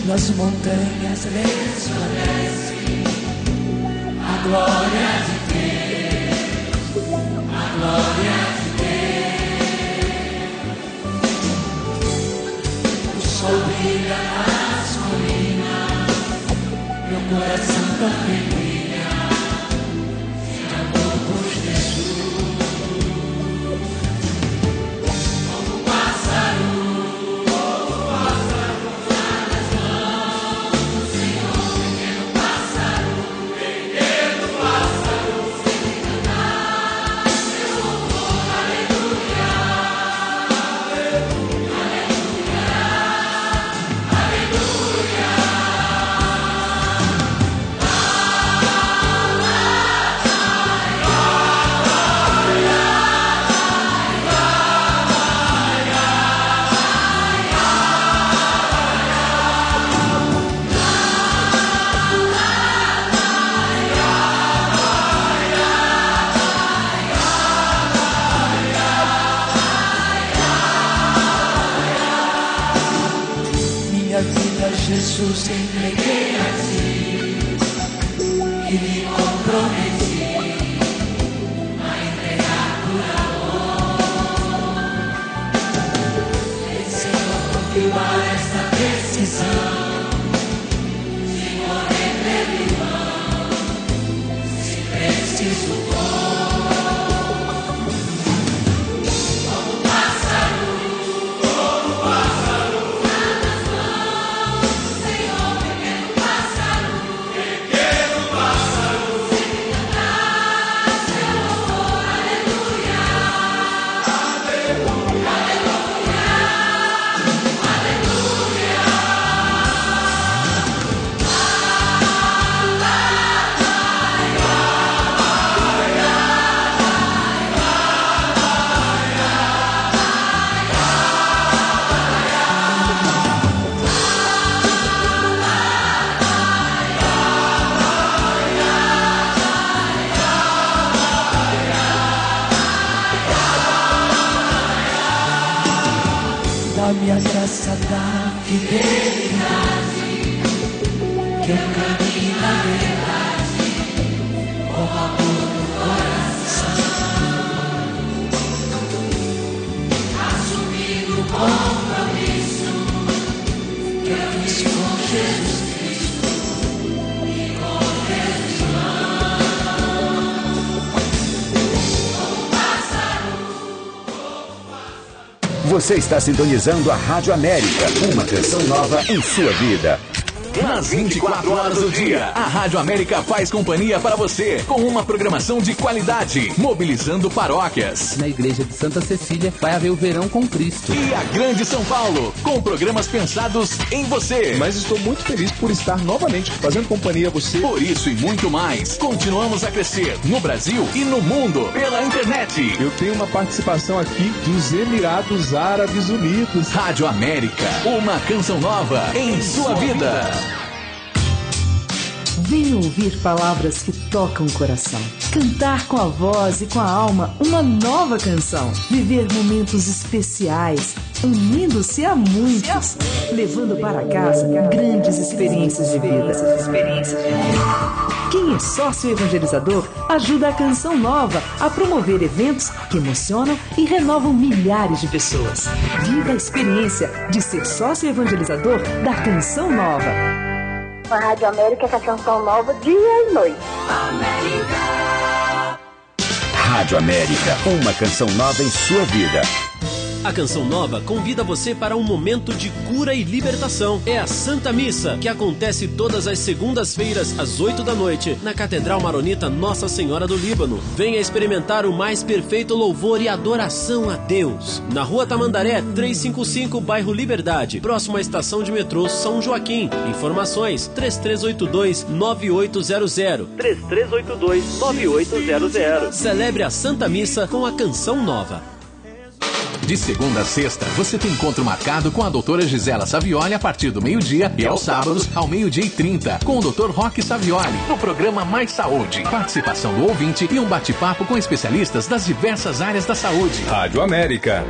Nas montanhas resplandece a glória de Deus, a glória de Deus. O sol brilha nas colinas, meu coração também brilha de amor por Jesus. Como pássaro, Jesus entreguei a ti e me comprometi a entregar por amor. E Senhor, confirmar esta decisão de morrer pelo irmão, se preciso for. Dá-me a graça da fidelidade, que eu caminho na verdade, com amor no coração, assumindo o compromisso que eu fiz com Jesus Cristo e com Jesus não. Você está sintonizando a Rádio América, uma canção nova em sua vida. Nas 24 horas do dia, a Rádio América faz companhia para você, com uma programação de qualidade, mobilizando paróquias. Na igreja de Santa Cecília vai haver o Verão com Cristo. E a Grande São Paulo, com programas pensados em você. Mas estou muito feliz por estar novamente fazendo companhia a você. Por isso e muito mais, continuamos a crescer no Brasil e no mundo, pela internet. Eu tenho uma participação aqui dos Emirados Árabes Unidos. Rádio América, uma canção nova em sua vida. Venha ouvir palavras que tocam o coração. Cantar com a voz e com a alma uma nova canção. Viver momentos especiais, unindo-se a muitos, levando para casa grandes experiências de vida. Quem é sócio evangelizador ajuda a Canção Nova a promover eventos que emocionam e renovam milhares de pessoas. Viva a experiência de ser sócio evangelizador da Canção Nova. A Rádio América, com a Canção Nova, dia e noite. Rádio América, uma canção nova em sua vida. A Canção Nova convida você para um momento de cura e libertação. É a Santa Missa, que acontece todas as segundas-feiras às 8 da noite, na Catedral Maronita Nossa Senhora do Líbano. Venha experimentar o mais perfeito louvor e adoração a Deus. Na Rua Tamandaré, 355, bairro Liberdade, próximo à estação de metrô São Joaquim. Informações 3382-9800. 3382-9800. Celebre a Santa Missa com a Canção Nova. De segunda a sexta, você tem encontro marcado com a doutora Gisela Savioli a partir do meio-dia e aos sábados ao 12h30, com o Dr. Roque Savioli, no programa Mais Saúde. Participação do ouvinte e um bate-papo com especialistas das diversas áreas da saúde. Rádio América.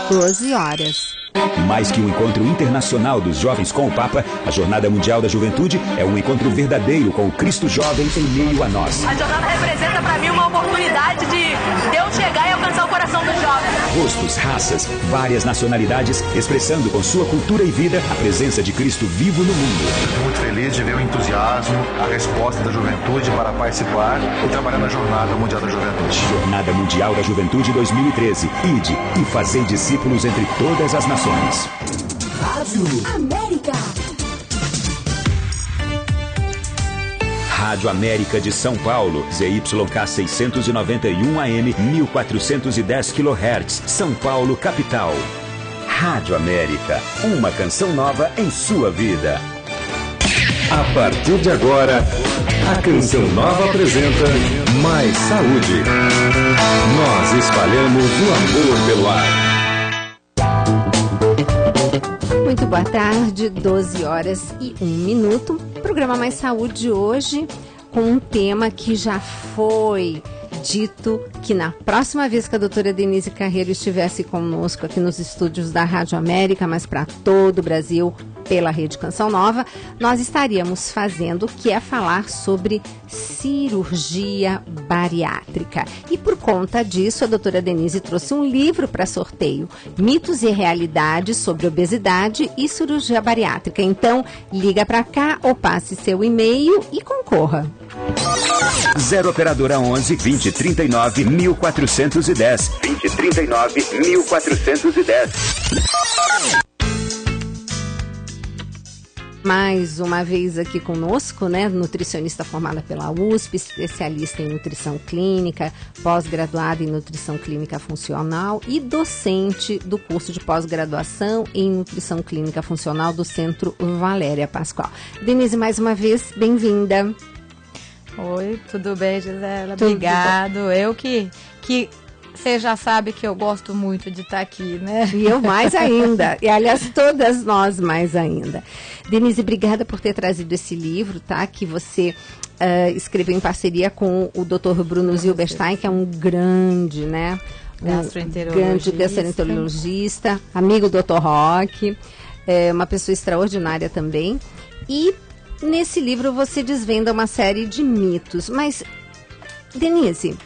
12 horas. Mais que um encontro internacional dos jovens com o Papa, a Jornada Mundial da Juventude é um encontro verdadeiro com o Cristo jovem em meio a nós. A jornada representa para mim uma oportunidade de eu chegar e alcançar o coração dos jovens. Rostos, raças, várias nacionalidades, expressando com sua cultura e vida a presença de Cristo vivo no mundo. Muito feliz de ver o entusiasmo, a resposta da juventude para participar e trabalhar na Jornada Mundial da Juventude. Jornada Mundial da Juventude 2013. Ide e fazei discípulos entre todas as nações. Rádio América. Rádio América de São Paulo, ZYK 691 AM, 1410 kHz, São Paulo, capital. Rádio América, uma canção nova em sua vida. A partir de agora, a Canção Nova apresenta Mais Saúde. Nós espalhamos o amor pelo ar. Muito boa tarde, 12 horas e 1 minuto. Programa Mais Saúde hoje com um tema que já foi dito que na próxima vez que a doutora Denise Carreiro estivesse conosco aqui nos estúdios da Rádio América, mas para todo o Brasil, pela Rede Canção Nova, nós estaríamos fazendo, que é falar sobre cirurgia bariátrica. E por conta disso, a doutora Denise trouxe um livro para sorteio, Mitos e Realidades sobre Obesidade e Cirurgia Bariátrica. Então, liga para cá ou passe seu e-mail e concorra. 0 operadora 11 2039 1410. 2039 1410. Mais uma vez aqui conosco, né? Nutricionista formada pela USP, especialista em nutrição clínica, pós-graduada em nutrição clínica funcional e docente do curso de pós-graduação em nutrição clínica funcional do Centro Valéria Pascoal. Denise, mais uma vez, bem-vinda. Oi, tudo bem, Gisela? Tudo Obrigado. bom. Eu que você já sabe que eu gosto muito de estar aqui, né? E eu mais ainda. E, aliás, todas nós mais ainda. Denise, obrigada por ter trazido esse livro, tá? Que você escreveu em parceria com o Dr. Bruno Zilberstein, que é um grande, né? Gastroenterologista. Grande gastroenterologista, amigo do Dr. Roque, uma pessoa extraordinária também. E nesse livro você desvenda uma série de mitos. Mas, Denise,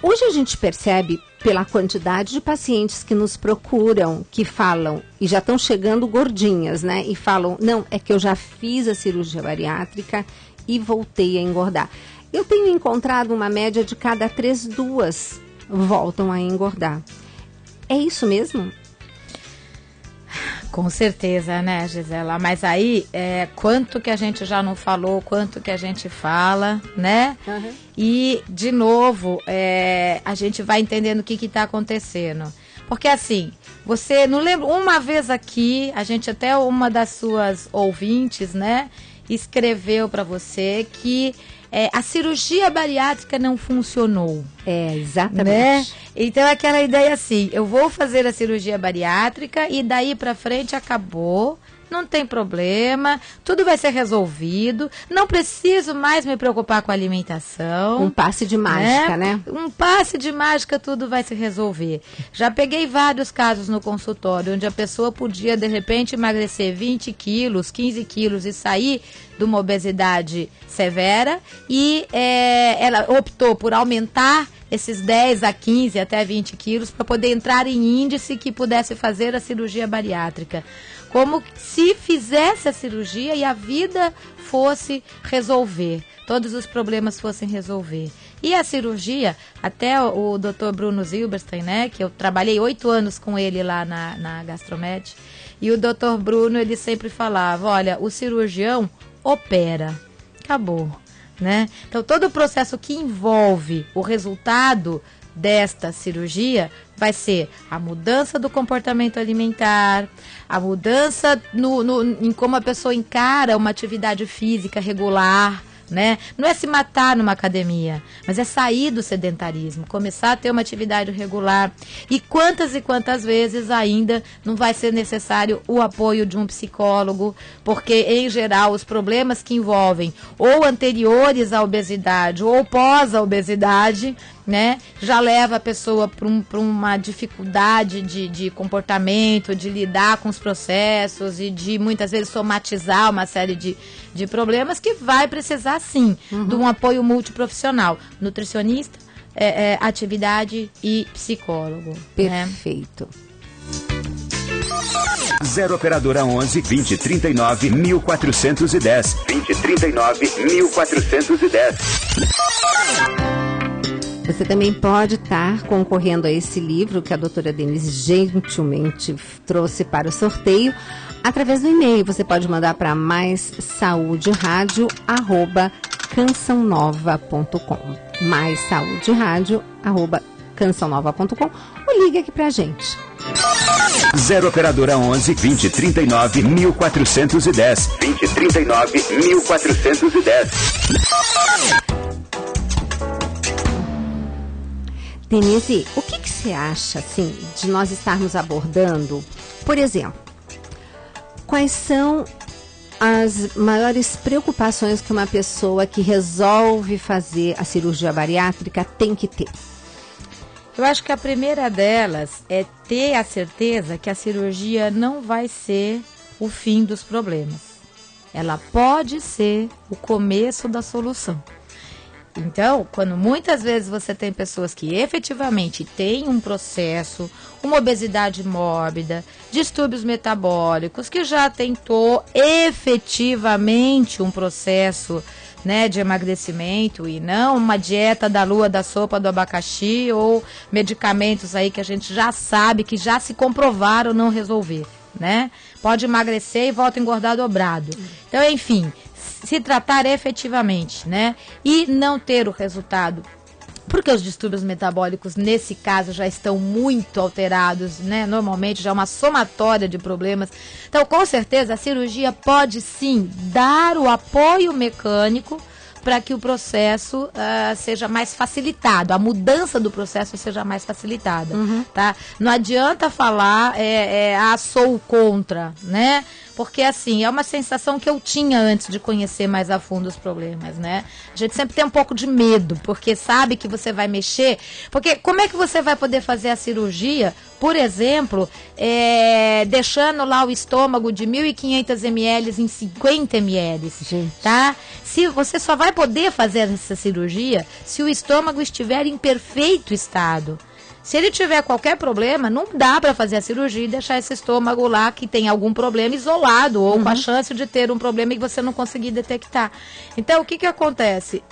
hoje a gente percebe pela quantidade de pacientes que nos procuram, que falam, e já estão chegando gordinhas, né? E falam, não, é que eu já fiz a cirurgia bariátrica e voltei a engordar. Eu tenho encontrado uma média de cada 3, 2 voltam a engordar. É isso mesmo? Com certeza, né, Gisela? Mas aí, quanto que a gente já não falou, quanto que a gente fala, né? Uhum. E, de novo, a gente vai entendendo o que está acontecendo. Porque, assim, você não lembra, uma vez aqui, a gente até uma das suas ouvintes, né, escreveu para você que a cirurgia bariátrica não funcionou. Exatamente. Né? Então, aquela ideia assim, eu vou fazer a cirurgia bariátrica e daí pra frente acabou, não tem problema, tudo vai ser resolvido, não preciso mais me preocupar com a alimentação. Um passe de mágica, né? Um passe de mágica, tudo vai se resolver. Já peguei vários casos no consultório, onde a pessoa podia, de repente, emagrecer 20 quilos, 15 quilos e sair de uma obesidade severa e ela optou por aumentar esses 10 a 15 até 20 quilos para poder entrar em índice que pudesse fazer a cirurgia bariátrica. Como se fizesse a cirurgia e a vida fosse resolver, todos os problemas fossem resolver. E a cirurgia, até o Dr. Bruno Zilberstein, né, que eu trabalhei 8 anos com ele lá na Gastromed, e o Dr. Bruno, ele sempre falava, olha, o cirurgião opera, acabou, né? Então, todo o processo que envolve o resultado desta cirurgia vai ser a mudança do comportamento alimentar, a mudança em como a pessoa encara uma atividade física regular, né? Não é se matar numa academia, mas é sair do sedentarismo, começar a ter uma atividade regular. E quantas vezes ainda não vai ser necessário o apoio de um psicólogo, porque em geral os problemas que envolvem ou anteriores à obesidade ou pós a obesidade, né, já leva a pessoa para uma dificuldade de comportamento, de lidar com os processos e de muitas vezes somatizar uma série de problemas que vai precisar sim de um apoio multiprofissional, nutricionista, atividade e psicólogo. Perfeito. Né? 0 operadora 11 20 39 1410 20 39 1410. Você também pode estar concorrendo a esse livro que a doutora Denise gentilmente trouxe para o sorteio através do e-mail. Você pode mandar para maissauderadio@cançãonova.com maissauderadio@cançãonova.com ou ligue aqui pra gente. 0 operadora 11 20 39 1410 20 39 1410. Denise, o que você acha, assim, de nós estarmos abordando, por exemplo, quais são as maiores preocupações que uma pessoa que resolve fazer a cirurgia bariátrica tem que ter? Eu acho que a primeira delas é ter a certeza que a cirurgia não vai ser o fim dos problemas. Ela pode ser o começo da solução. Então, quando muitas vezes você tem pessoas que efetivamente têm um processo, uma obesidade mórbida, distúrbios metabólicos, que já tentou efetivamente um processo, né, de emagrecimento e não uma dieta da lua, da sopa, do abacaxi ou medicamentos aí que a gente já sabe que já se comprovaram não resolver, né? Pode emagrecer e volta a engordar dobrado. Então, enfim, se tratar efetivamente, né? E não ter o resultado, porque os distúrbios metabólicos, nesse caso, já estão muito alterados, né? Normalmente já é uma somatória de problemas. Então, com certeza, a cirurgia pode sim dar o apoio mecânico para que o processo seja mais facilitado, a mudança do processo seja mais facilitada, tá? Não adianta falar, sou contra, né? Porque, assim, é uma sensação que eu tinha antes de conhecer mais a fundo os problemas, né? A gente sempre tem um pouco de medo, porque sabe que você vai mexer. Porque como é que você vai poder fazer a cirurgia, por exemplo, deixando lá o estômago de 1.500 ml em 50 ml, tá? Se você só vai poder fazer essa cirurgia se o estômago estiver em perfeito estado. Se ele tiver qualquer problema, não dá para fazer a cirurgia e deixar esse estômago lá que tem algum problema isolado ou com a chance de ter um problema e você não conseguir detectar. Então, o que acontece?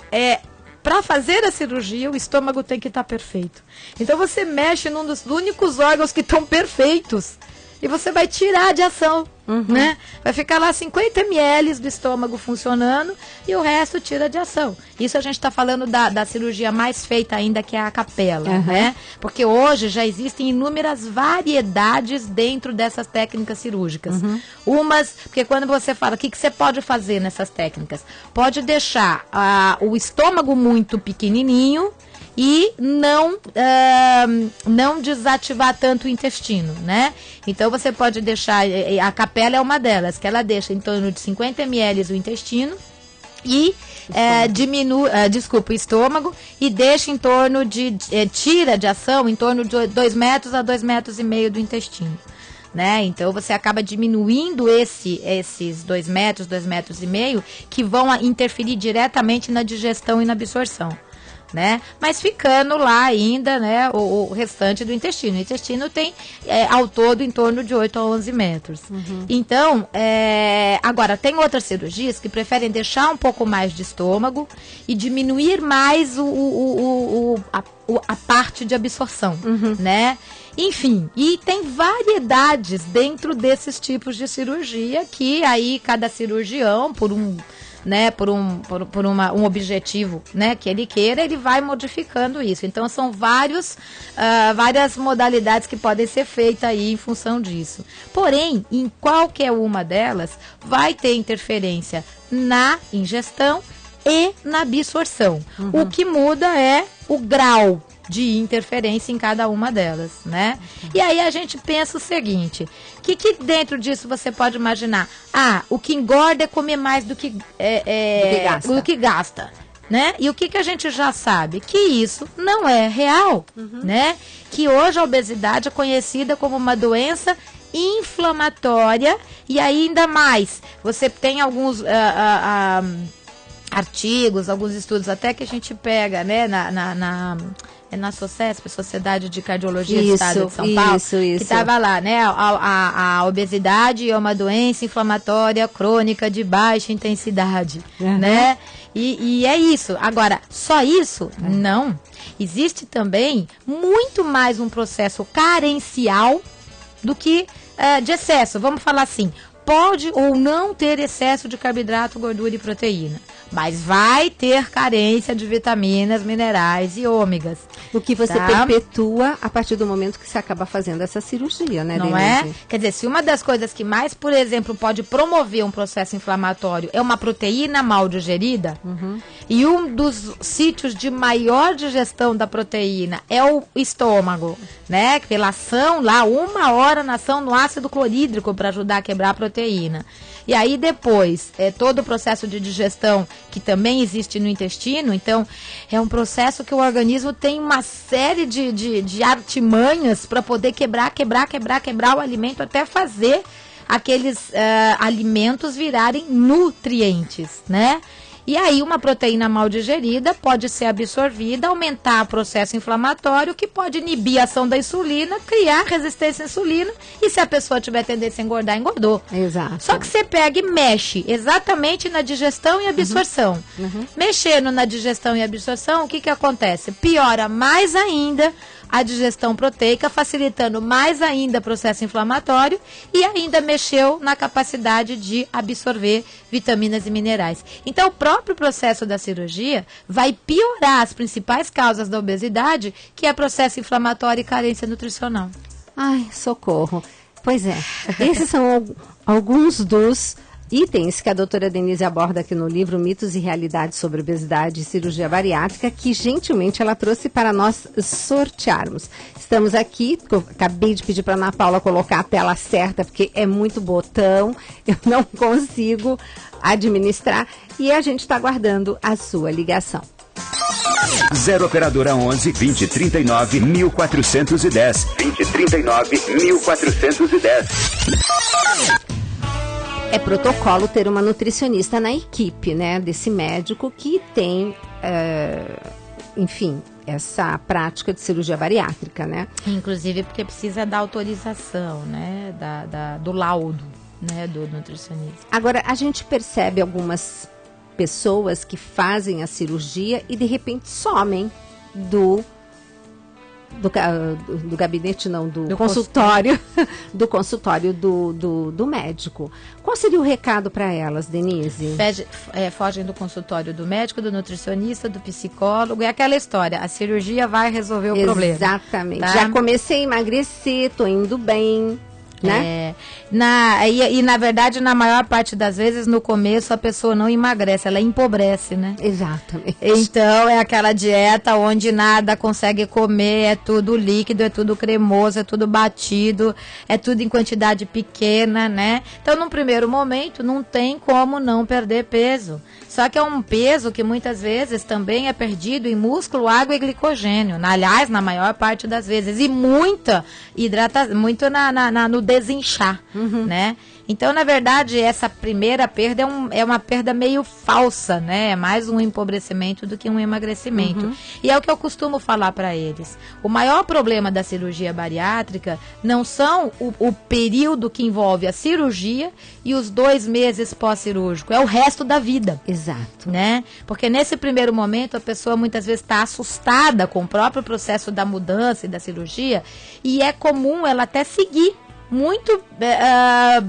Para fazer a cirurgia, o estômago tem que estar perfeito. Então, você mexe num dos únicos órgãos que estão perfeitos e você vai tirar de ação, né? Vai ficar lá 50 ml do estômago funcionando e o resto tira de ação. Isso a gente está falando da cirurgia mais feita ainda, que é a capela, né? Porque hoje já existem inúmeras variedades dentro dessas técnicas cirúrgicas. Umas, porque quando você fala, o que você pode fazer nessas técnicas? Pode deixar o estômago muito pequenininho e não desativar tanto o intestino, né? Então você pode deixar, a capela é uma delas, que ela deixa em torno de 50 ml o intestino e o estômago e deixa em torno tira de ação em torno de 2 metros a 2,5 metros do intestino. Né? Então você acaba diminuindo esses 2 metros, 2,5 metros, que vão interferir diretamente na digestão e na absorção. né? Mas ficando lá ainda, né, o restante do intestino. O intestino tem, ao todo, em torno de 8 a 11 metros. Então, agora, tem outras cirurgias que preferem deixar um pouco mais de estômago e diminuir mais a parte de absorção, né? Enfim, e tem variedades dentro desses tipos de cirurgia que aí cada cirurgião, por um objetivo, né, que ele queira, ele vai modificando isso. Então são várias modalidades que podem ser feitas aí em função disso. Porém, em qualquer uma delas vai ter interferência na ingestão e na absorção. O que muda é o grau de interferência em cada uma delas, né? E aí a gente pensa o seguinte, que dentro disso você pode imaginar? O que engorda é comer mais do que gasta, né? E o que a gente já sabe? Que isso não é real, né? Que hoje a obesidade é conhecida como uma doença inflamatória e ainda mais, você tem alguns artigos, alguns estudos até que a gente pega, né, na SOCESP, Sociedade de Cardiologia do Estado de São Paulo, que estava lá, né, a obesidade é uma doença inflamatória crônica de baixa intensidade, né, e é isso. Agora, só isso? Não. Existe também muito mais um processo carencial do que de excesso, vamos falar assim. Pode ou não ter excesso de carboidrato, gordura e proteína, mas vai ter carência de vitaminas, minerais e ômegas. O que você perpetua a partir do momento que você acaba fazendo essa cirurgia, né, não Denise? É? Quer dizer, se uma das coisas que mais, por exemplo, pode promover um processo inflamatório é uma proteína mal digerida, e um dos sítios de maior digestão da proteína é o estômago, né? Pela ação lá, 1 hora na ação no ácido clorídrico para ajudar a quebrar a proteína. E aí depois, todo o processo de digestão que também existe no intestino, então é um processo que o organismo tem uma série de artimanhas para poder quebrar o alimento até fazer aqueles alimentos virarem nutrientes, né? E aí uma proteína mal digerida pode ser absorvida, aumentar o processo inflamatório, que pode inibir a ação da insulina, criar resistência à insulina, e se a pessoa tiver tendência a engordar, engordou. Exato. Só que você pega e mexe exatamente na digestão e absorção. Mexendo na digestão e absorção, o que acontece? Piora mais ainda a digestão proteica, facilitando mais ainda o processo inflamatório e ainda mexeu na capacidade de absorver vitaminas e minerais. Então, o próprio processo da cirurgia vai piorar as principais causas da obesidade, que é processo inflamatório e carência nutricional. Ai, socorro. Pois é, esses são alguns dos itens que a doutora Denise aborda aqui no livro Mitos e Realidades sobre Obesidade e Cirurgia Bariátrica, que gentilmente ela trouxe para nós sortearmos. Estamos aqui, acabei de pedir para a Ana Paula colocar a tela certa, porque é muito botão, eu não consigo administrar, e a gente está aguardando a sua ligação. 0 operadora 11 2039 1410. 2039 1410. É protocolo ter uma nutricionista na equipe, né, desse médico que tem, enfim, essa prática de cirurgia bariátrica, né? Inclusive porque precisa da autorização, né, do laudo, né, do nutricionista. Agora, a gente percebe algumas pessoas que fazem a cirurgia e de repente somem do gabinete, não, do consultório, do consultório do médico. Qual seria o recado para elas, Denise? Fogem do consultório do médico, do nutricionista, do psicólogo, é aquela história, a cirurgia vai resolver o problema. Exatamente. Tá? Já comecei a emagrecer, tô indo bem, né? Na verdade, na maior parte das vezes, no começo, a pessoa não emagrece, ela empobrece, né? Exatamente. Então, é aquela dieta onde nada consegue comer, é tudo líquido, é tudo cremoso, é tudo batido, é tudo em quantidade pequena, né? Então, num primeiro momento, não tem como não perder peso. Só que é um peso que muitas vezes também é perdido em músculo, água e glicogênio. Aliás, na maior parte das vezes. E muita hidratação, muito no desinchar, né? Então, na verdade, essa primeira perda é uma perda meio falsa, né? É mais um empobrecimento do que um emagrecimento. E é o que eu costumo falar para eles. O maior problema da cirurgia bariátrica não são o período que envolve a cirurgia e os 2 meses pós-cirúrgico, é o resto da vida. Exato. Né? Porque nesse primeiro momento a pessoa muitas vezes está assustada com o próprio processo da mudança e da cirurgia, e é comum ela até seguir muito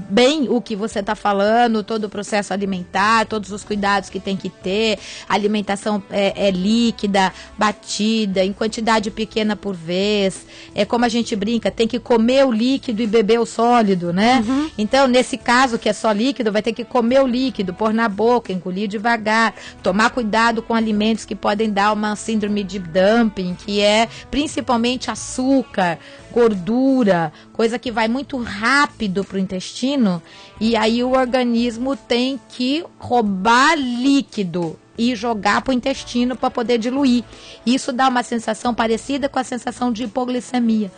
bem o que você está falando, todo o processo alimentar, todos os cuidados que tem que ter, a alimentação é líquida, batida, em quantidade pequena por vez, como a gente brinca, tem que comer o líquido e beber o sólido, né? Então, nesse caso que é só líquido, vai ter que comer o líquido, pôr na boca, engolir devagar, tomar cuidado com alimentos que podem dar uma síndrome de dumping, que é principalmente açúcar, gordura, coisa que vai muito rápido para o intestino, e aí o organismo tem que roubar líquido e jogar para o intestino para poder diluir. Isso dá uma sensação parecida com a sensação de hipoglicemia.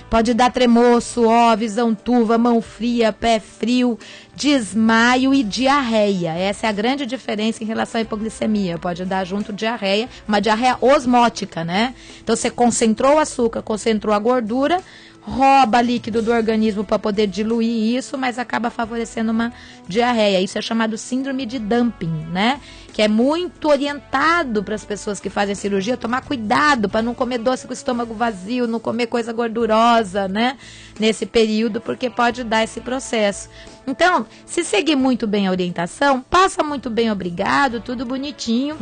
Pode dar tremor, suor, visão turva, mão fria, pé frio, desmaio e diarreia. Essa é a grande diferença em relação à hipoglicemia. Pode dar junto diarreia, uma diarreia osmótica, né? Então você concentrou o açúcar, concentrou a gordura, rouba líquido do organismo para poder diluir isso, mas acaba favorecendo uma diarreia. Isso é chamado síndrome de dumping, né? Que é muito orientado para as pessoas que fazem cirurgia tomar cuidado para não comer doce com o estômago vazio, não comer coisa gordurosa, né? Nesse período, porque pode dar esse processo. Então, se seguir muito bem a orientação, passa muito bem, obrigado, tudo bonitinho.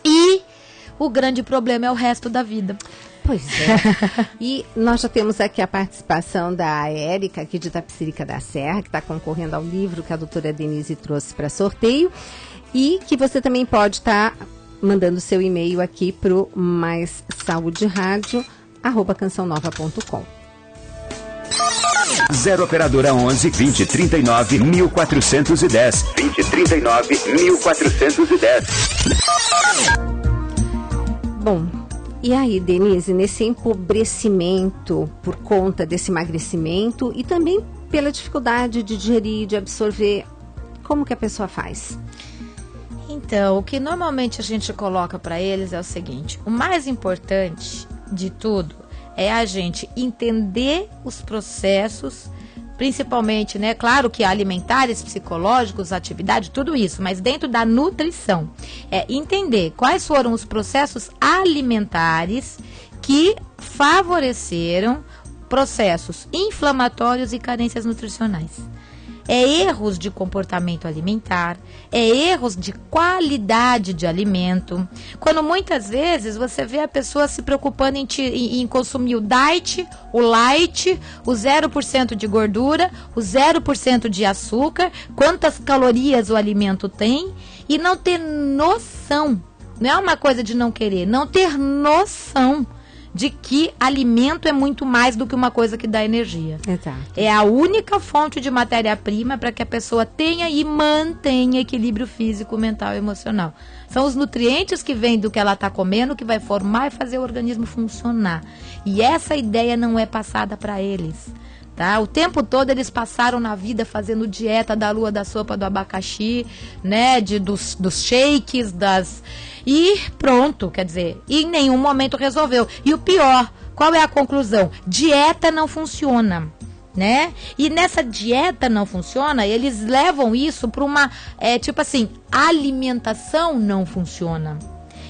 E o grande problema é o resto da vida. Pois é. E nós já temos aqui a participação da Érica, aqui de Itapecerica da Serra, que está concorrendo ao livro que a doutora Denise trouxe para sorteio. E que você também pode estar mandando seu e-mail aqui para o maissauderadio@cançãonova.com. 0 operadora 11 20 39 1410. 20 39 1410. Bom, e aí, Denise, nesse empobrecimento por conta desse emagrecimento e também pela dificuldade de digerir, de absorver, como que a pessoa faz? Então, o que normalmente a gente coloca para eles é o seguinte: o mais importante de tudo é a gente entender os processos, principalmente, né? Claro que alimentares, psicológicos, atividade, tudo isso, mas dentro da nutrição. É entender quais foram os processos alimentares que favoreceram processos inflamatórios e carências nutricionais. É erros de comportamento alimentar, é erros de qualidade de alimento. Quando muitas vezes você vê a pessoa se preocupando em consumir o diet, o light, o 0% de gordura, o 0% de açúcar, quantas calorias o alimento tem, e não ter noção, não é uma coisa de não querer, não ter noção de que alimento é muito mais do que uma coisa que dá energia. Exato. É a única fonte de matéria-prima para que a pessoa tenha e mantenha equilíbrio físico, mental e emocional. São os nutrientes que vêm do que ela está comendo que vai formar e fazer o organismo funcionar. E essa ideia não é passada para eles. Tá? O tempo todo eles passaram na vida fazendo dieta da lua, da sopa, do abacaxi, né? Dos shakes, e pronto, quer dizer, e em nenhum momento resolveu. E o pior, qual é a conclusão? Dieta não funciona, né? E nessa dieta não funciona, eles levam isso para uma, tipo assim, alimentação não funciona.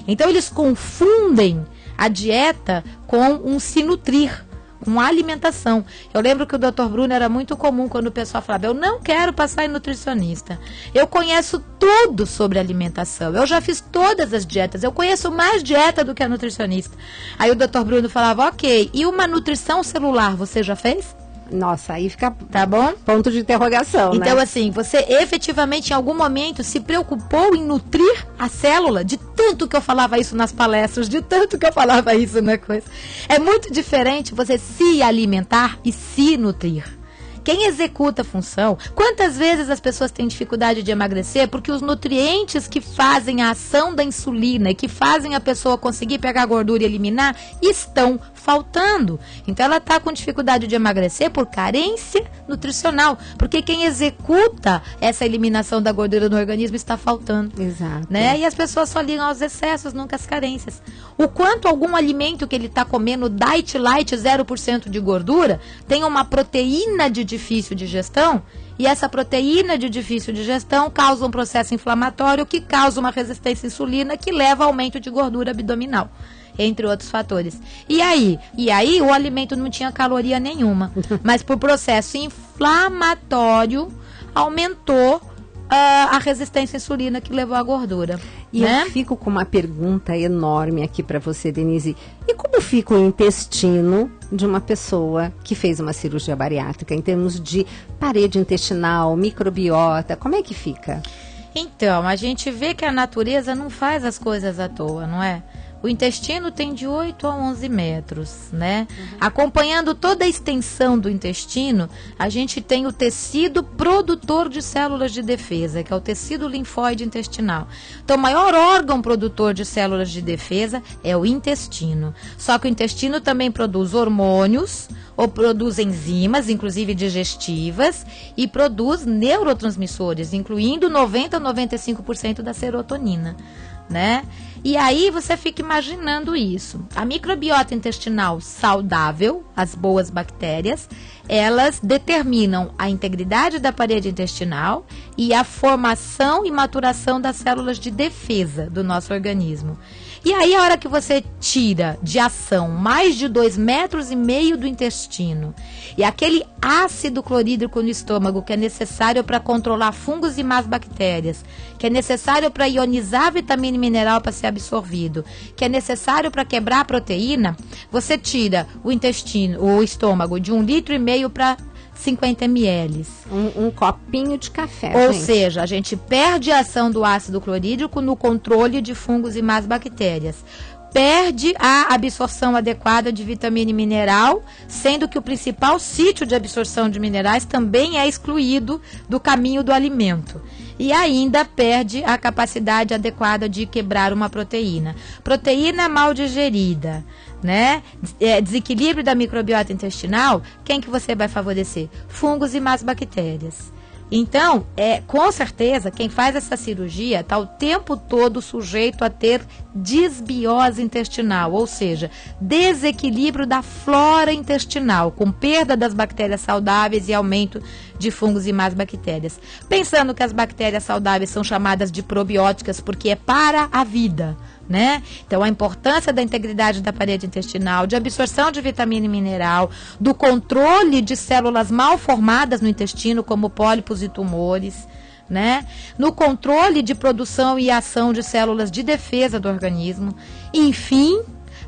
Então eles confundem a dieta com um se nutrir, com alimentação. Eu lembro que o Dr. Bruno era muito comum quando o pessoal falava: eu não quero passar em nutricionista, eu conheço tudo sobre alimentação, eu já fiz todas as dietas, eu conheço mais dieta do que a nutricionista. Aí o Dr. Bruno falava: ok, e uma nutrição celular você já fez? Nossa, aí fica, tá bom? Ponto de interrogação, então, né? assim, você efetivamente em algum momento se preocupou em nutrir a célula? De tanto que eu falava isso nas palestras, de tanto que eu falava isso na coisa. É muito diferente você se alimentar e se nutrir. quem executa a função, quantas vezes as pessoas têm dificuldade de emagrecer porque os nutrientes que fazem a ação da insulina e que fazem a pessoa conseguir pegar a gordura e eliminar, estão faltando. Então ela está com dificuldade de emagrecer por carência nutricional, porque quem executa essa eliminação da gordura no organismo está faltando. Exato. Né? E as pessoas só ligam aos excessos, nunca às carências. O quanto algum alimento que ele está comendo diet light 0% de gordura tem uma proteína de difícil digestão, e essa proteína de difícil digestão causa um processo inflamatório que causa uma resistência à insulina que leva ao aumento de gordura abdominal, entre outros fatores. E aí o alimento não tinha caloria nenhuma, mas por processo inflamatório aumentou a resistência à insulina que levou à gordura. E né? eu fico com uma pergunta enorme aqui para você, Denise. E como fica o intestino de uma pessoa que fez uma cirurgia bariátrica, em termos de parede intestinal, microbiota, como é que fica? Então, a gente vê que a natureza não faz as coisas à toa, não é? O intestino tem de 8 a 11 metros, né? Acompanhando toda a extensão do intestino, a gente tem o tecido produtor de células de defesa, que é o tecido linfóide intestinal. Então, o maior órgão produtor de células de defesa é o intestino. Só que o intestino também produz hormônios, ou produz enzimas, inclusive digestivas, e produz neurotransmissores, incluindo 90 a 95% da serotonina, né? E aí você fica imaginando isso. A microbiota intestinal saudável, as boas bactérias, elas determinam a integridade da parede intestinal e a formação e maturação das células de defesa do nosso organismo. E aí, a hora que você tira de ação mais de 2,5 metros do intestino e aquele ácido clorídrico no estômago que é necessário para controlar fungos e más bactérias, que é necessário para ionizar a vitamina e mineral para ser absorvido, que é necessário para quebrar a proteína, você tira o estômago de 1,5 litro para 50 ml. Um copinho de café. Ou gente. seja, a gente perde a ação do ácido clorídrico no controle de fungos e más bactérias. Perde a absorção adequada de vitamina e mineral, sendo que o principal sítio de absorção de minerais também é excluído do caminho do alimento. E ainda perde a capacidade adequada de quebrar uma proteína. Proteína mal digerida, né? Desequilíbrio da microbiota intestinal, quem que você vai favorecer? Fungos e más bactérias. Então, com certeza, quem faz essa cirurgia está o tempo todo sujeito a ter disbiose intestinal, ou seja, desequilíbrio da flora intestinal, com perda das bactérias saudáveis e aumento de fungos e más bactérias. Pensando que as bactérias saudáveis são chamadas de probióticas porque é para a vida, né? Então, a importância da integridade da parede intestinal, de absorção de vitamina e mineral, do controle de células mal formadas no intestino, como pólipos e tumores, né? No controle de produção e ação de células de defesa do organismo. Enfim,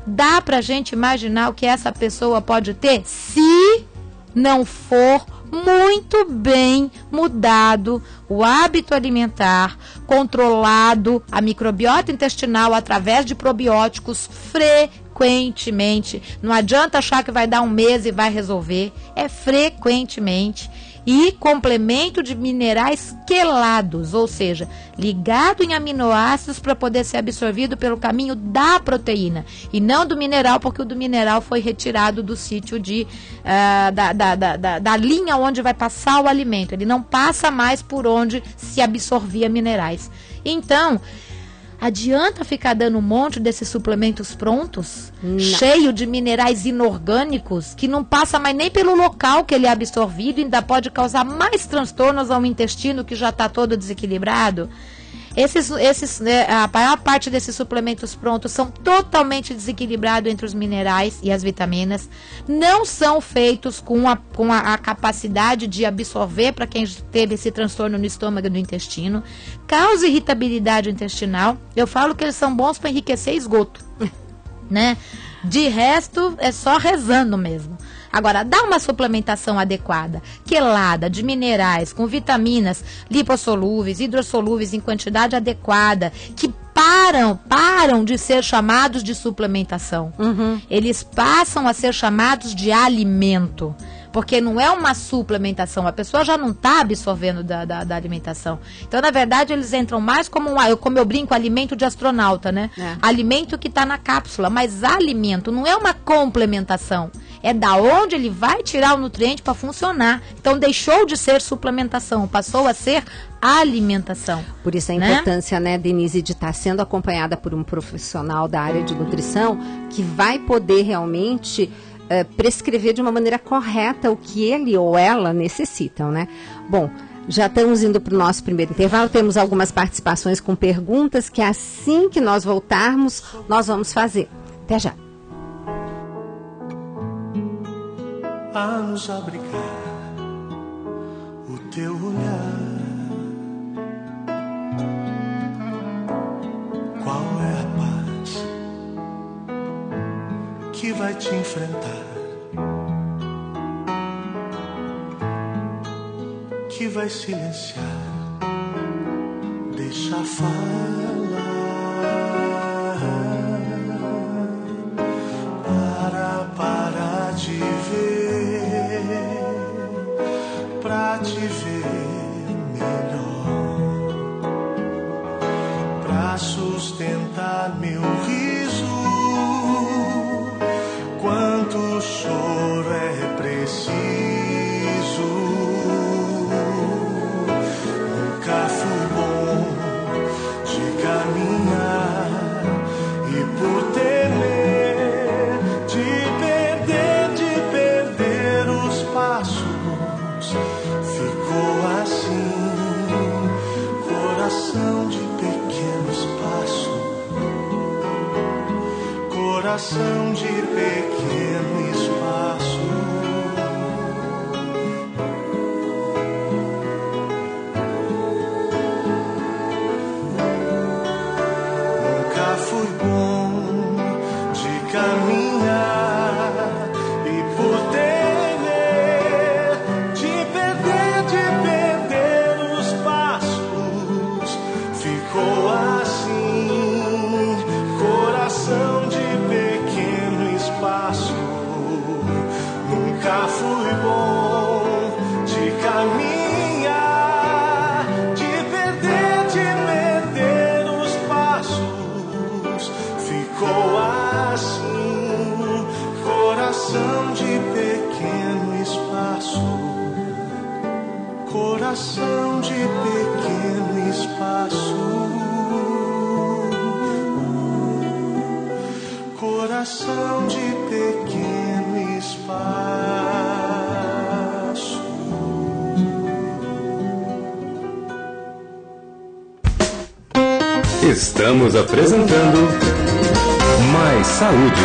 dá pra gente imaginar o que essa pessoa pode ter se não for muito bem mudado o hábito alimentar, controlado a microbiota intestinal através de probióticos frequentemente. Não adianta achar que vai dar um mês e vai resolver, é frequentemente. E complemento de minerais quelados, ou seja, ligado em aminoácidos para poder ser absorvido pelo caminho da proteína e não do mineral, porque o do mineral foi retirado do sítio da linha onde vai passar o alimento. Ele não passa mais por onde se absorvia minerais. Então, adianta ficar dando um monte desses suplementos prontos, cheio de minerais inorgânicos, que não passa mais nem pelo local que ele é absorvido e ainda pode causar mais transtornos ao intestino que já está todo desequilibrado? A maior parte desses suplementos prontos são totalmente desequilibrados entre os minerais e as vitaminas, não são feitos com a capacidade de absorver para quem teve esse transtorno no estômago e no intestino, causa irritabilidade intestinal. Eu falo que eles são bons para enriquecer esgoto, né? De resto, é só rezando mesmo. Agora, dá uma suplementação adequada, quelada, de minerais, com vitaminas lipossolúveis, hidrossolúveis em quantidade adequada, que param de ser chamados de suplementação. Eles passam a ser chamados de alimento. Porque não é uma suplementação, a pessoa já não está absorvendo da alimentação. Então, na verdade, eles entram mais como eu brinco, alimento de astronauta, né? Alimento que está na cápsula, mas alimento não é uma complementação. É da onde ele vai tirar o nutriente para funcionar. Então, deixou de ser suplementação, passou a ser alimentação. Por isso a importância, né, Denise, de estar sendo acompanhada por um profissional da área de nutrição que vai poder realmente prescrever de uma maneira correta o que ele ou ela necessitam, né? Bom, já estamos indo para o nosso primeiro intervalo, temos algumas participações com perguntas que assim que nós voltarmos, nós vamos fazer. Até já. A nos abrigar o teu olhar, qual é a paz que vai te enfrentar, que vai silenciar, deixa falar, para de ver, pra te ver melhor, pra sustentar meu riso, quanto choro é preciso. Nunca fui bom de caminhar e por temer de perder os passos, ficou assim, coração de pequenos passos, coração de pequeno espaço. Nunca fui bom de caminhar e por temer de perder os passos, ficou assim, coração de pequeno espaço. Nunca fui bom de caminhar, de perder os passos, ficou assim, coração de pequeno espaço, coração de pequeno espaço, coração de pequeno espaço. Estamos apresentando Mais Saúde.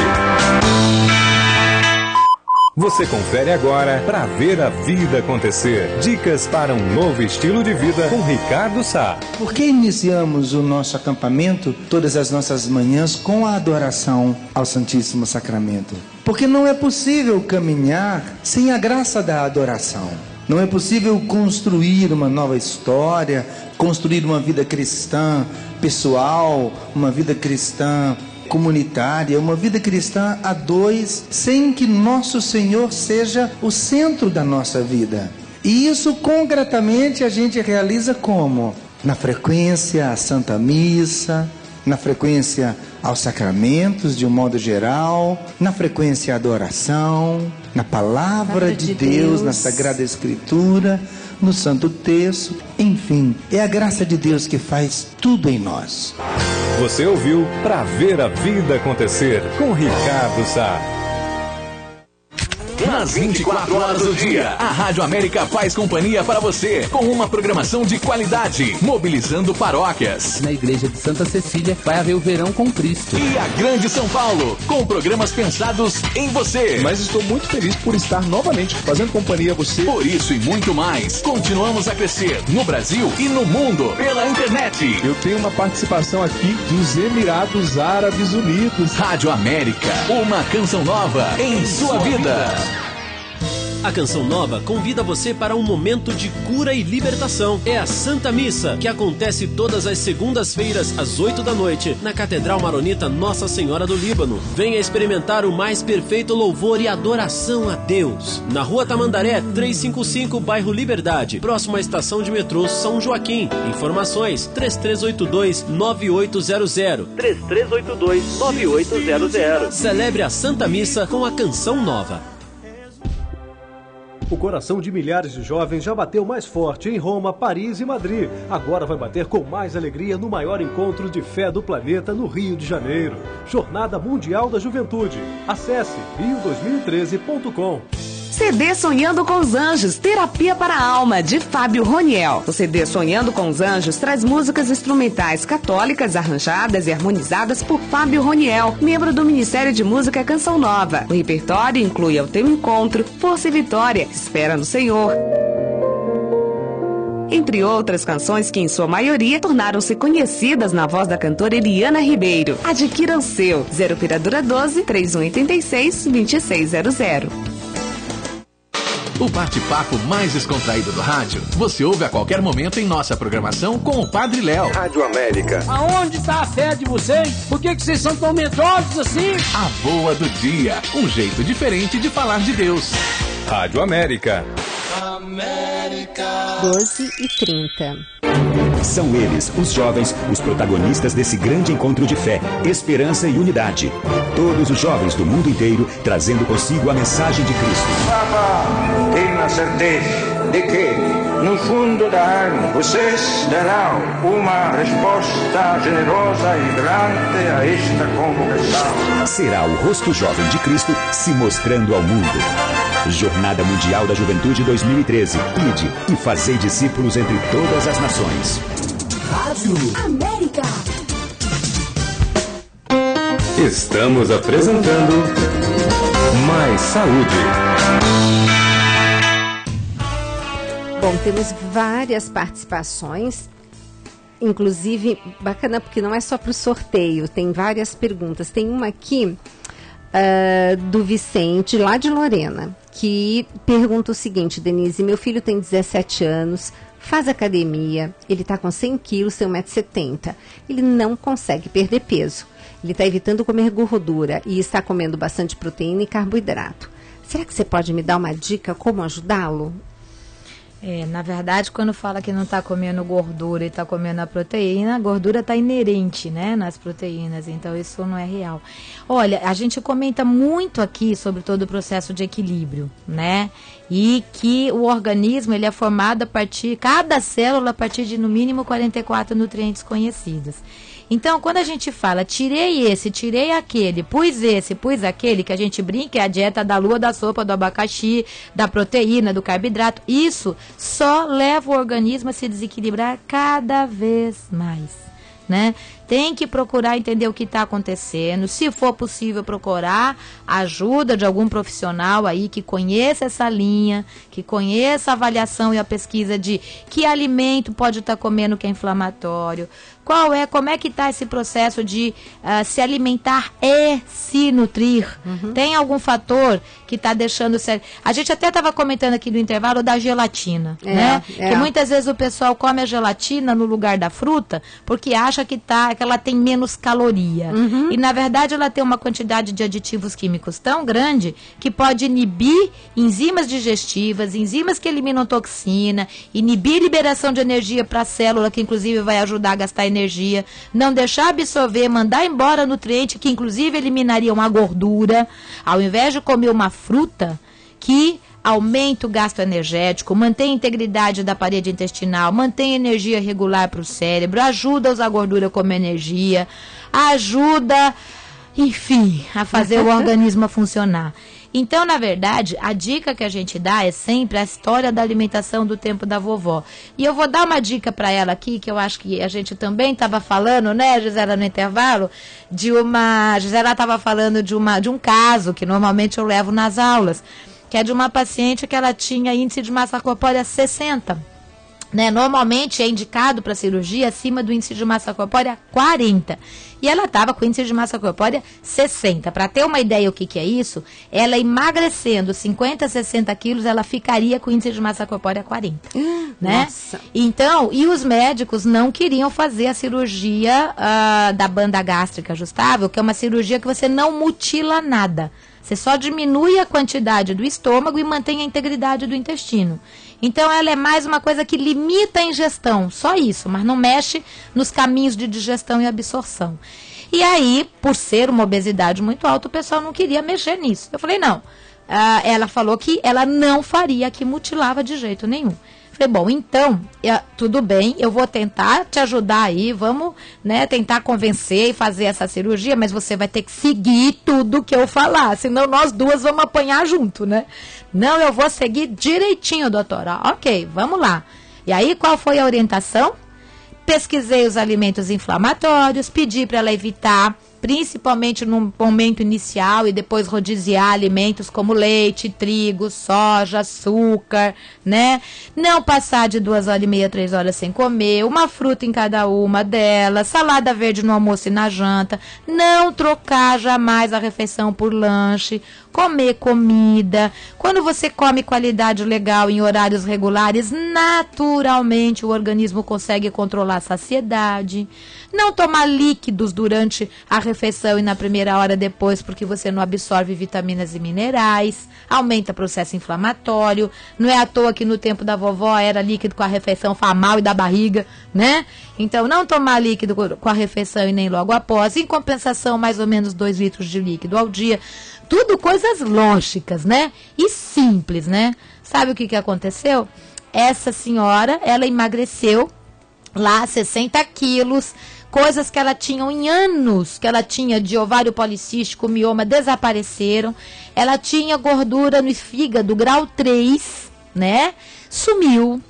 Você confere agora para ver a vida acontecer. Dicas para um novo estilo de vida com Ricardo Sá. Por que iniciamos o nosso acampamento todas as nossas manhãs com a adoração ao Santíssimo Sacramento? Porque não é possível caminhar sem a graça da adoração. Não é possível construir uma nova história, construir uma vida cristã pessoal, uma vida cristã comunitária, uma vida cristã a dois, sem que nosso Senhor seja o centro da nossa vida. E isso concretamente a gente realiza como? Na frequência à Santa Missa, na frequência aos sacramentos de um modo geral, na frequência à adoração, na palavra de Deus, na Sagrada Escritura, no Santo Texto, enfim, é a graça de Deus que faz tudo em nós. Você ouviu Pra Ver a Vida Acontecer com Ricardo Sá. Nas 24 horas do dia, a Rádio América faz companhia para você, com uma programação de qualidade, mobilizando paróquias. Na igreja de Santa Cecília vai haver o Verão com Cristo. E a Grande São Paulo, com programas pensados em você. Mas estou muito feliz por estar novamente fazendo companhia a você. Por isso e muito mais, continuamos a crescer no Brasil e no mundo, pela internet. Eu tenho uma participação aqui dos Emirados Árabes Unidos. Rádio América, uma canção nova em sua vida. A Canção Nova convida você para um momento de cura e libertação. É a Santa Missa, que acontece todas as segundas-feiras às 8 da noite, na Catedral Maronita Nossa Senhora do Líbano. Venha experimentar o mais perfeito louvor e adoração a Deus. Na Rua Tamandaré, 355, bairro Liberdade, próximo à estação de metrô São Joaquim. Informações 3382-9800. 3382-9800. Celebre a Santa Missa com a Canção Nova. O coração de milhares de jovens já bateu mais forte em Roma, Paris e Madrid. Agora vai bater com mais alegria no maior encontro de fé do planeta no Rio de Janeiro. Jornada Mundial da Juventude. Acesse rio2013.com. CD Sonhando com os Anjos, Terapia para a Alma, de Fábio Roniel. O CD Sonhando com os Anjos traz músicas instrumentais católicas arranjadas e harmonizadas por Fábio Roniel, membro do Ministério de Música Canção Nova. O repertório inclui Ao Teu Encontro, Força e Vitória, Espera no Senhor, entre outras canções que, em sua maioria, tornaram-se conhecidas na voz da cantora Eliana Ribeiro. Adquira o seu. 0 Operadora 12 3186 2600. O bate-papo mais descontraído do rádio, você ouve a qualquer momento em nossa programação com o Padre Léo. Rádio América. Aonde está a fé de vocês? Por que vocês são tão medrosos assim? A boa do dia, um jeito diferente de falar de Deus. Rádio América. 12h30. São eles, os jovens, os protagonistas desse grande encontro de fé, esperança e unidade. Todos os jovens do mundo inteiro trazendo consigo a mensagem de Cristo. Papa tem a certeza de que, no fundo da alma, vocês darão uma resposta generosa e grande a esta convocação. Será o rosto jovem de Cristo se mostrando ao mundo. Jornada Mundial da Juventude 2013. Ide e fazei discípulos entre todas as nações. Rádio América. Estamos apresentando Mais Saúde. Bom, temos várias participações, inclusive bacana porque não é só para o sorteio, tem várias perguntas. Tem uma aqui do Vicente, lá de Lorena, que pergunta o seguinte: Denise, meu filho tem 17 anos, faz academia, ele está com 100 quilos, tem 1,70 m, ele não consegue perder peso, ele está evitando comer gordura e está comendo bastante proteína e carboidrato. Será que você pode me dar uma dica como ajudá-lo? Na verdade, quando fala que não está comendo gordura e está comendo a proteína, a gordura está inerente, né, nas proteínas, então isso não é real. Olha, a gente comenta muito aqui sobre todo o processo de equilíbrio, né, e que o organismo ele é formado a partir, cada célula a partir de no mínimo 44 nutrientes conhecidos. Então, quando a gente fala, tirei esse, tirei aquele, pus esse, pus aquele, que a gente brinca, é a dieta da lua, da sopa, do abacaxi, da proteína, do carboidrato, isso só leva o organismo a se desequilibrar cada vez mais, né? Tem que procurar entender o que está acontecendo, se for possível procurar a ajuda de algum profissional aí que conheça essa linha, que conheça a avaliação e a pesquisa de que alimento pode estar comendo que é inflamatório, como é que está esse processo de se alimentar e se nutrir. Tem algum fator que está deixando... A gente até estava comentando aqui no intervalo da gelatina, né? Que muitas vezes o pessoal come a gelatina no lugar da fruta porque acha que ela tem menos caloria. E na verdade ela tem uma quantidade de aditivos químicos tão grande que pode inibir enzimas digestivas, enzimas que eliminam toxina, inibir liberação de energia para a célula, que inclusive vai ajudar a gastar energia, não deixar absorver, mandar embora nutriente que inclusive eliminariam a gordura, ao invés de comer uma fruta que aumenta o gasto energético, mantém a integridade da parede intestinal, mantém energia regular para o cérebro, ajuda a usar gordura como energia, ajuda, enfim, a fazer o organismo a funcionar. Então, na verdade, a dica que a gente dá é sempre a história da alimentação do tempo da vovó. E eu vou dar uma dica para ela aqui, que eu acho que a gente também estava falando, né, Gisela, no intervalo, Gisela estava falando de um caso que normalmente eu levo nas aulas, que é de uma paciente que ela tinha índice de massa corpórea 60. né? Normalmente é indicado para cirurgia acima do índice de massa corpórea 40. E ela estava com índice de massa corpórea 60. Para ter uma ideia o que é isso, ela emagrecendo 50, 60 quilos, ela ficaria com índice de massa corpórea 40. Né? Nossa. Então, e os médicos não queriam fazer a cirurgia da banda gástrica ajustável, que é uma cirurgia que você não mutila nada. Você só diminui a quantidade do estômago e mantém a integridade do intestino. Então, ela é mais uma coisa que limita a ingestão, só isso, mas não mexe nos caminhos de digestão e absorção. E aí, por ser uma obesidade muito alta, o pessoal não queria mexer nisso. Eu falei, não. Ela falou que ela não faria, que mutilava de jeito nenhum. Falei, bom, então, tudo bem, eu vou tentar te ajudar aí, vamos, né, tentar convencer e fazer essa cirurgia, mas você vai ter que seguir tudo que eu falar, senão nós duas vamos apanhar junto, né? Não, eu vou seguir direitinho, doutora. Ok, vamos lá. E aí, qual foi a orientação? Pesquisei os alimentos inflamatórios, pedi para ela evitar, principalmente no momento inicial, e depois rodiziar alimentos como leite, trigo, soja, açúcar, né? Não passar de 2h30, 3 horas sem comer, uma fruta em cada uma delas, salada verde no almoço e na janta, não trocar jamais a refeição por lanche, comer comida. Quando você come qualidade legal em horários regulares, naturalmente o organismo consegue controlar a saciedade. Não tomar líquidos durante a refeição e na primeira hora depois, porque você não absorve vitaminas e minerais, aumenta o processo inflamatório. Não é à toa que no tempo da vovó era líquido com a refeição, faz mal e dá barriga, né? Então, não tomar líquido com a refeição e nem logo após. Em compensação, mais ou menos 2 litros de líquido ao dia. Tudo coisas lógicas, né? E simples, né? Sabe o que aconteceu? Essa senhora, ela emagreceu lá 60 quilos, coisas que ela tinha em anos, que ela tinha de ovário policístico, mioma, desapareceram. Ela tinha gordura no fígado, grau 3, né? Sumiu.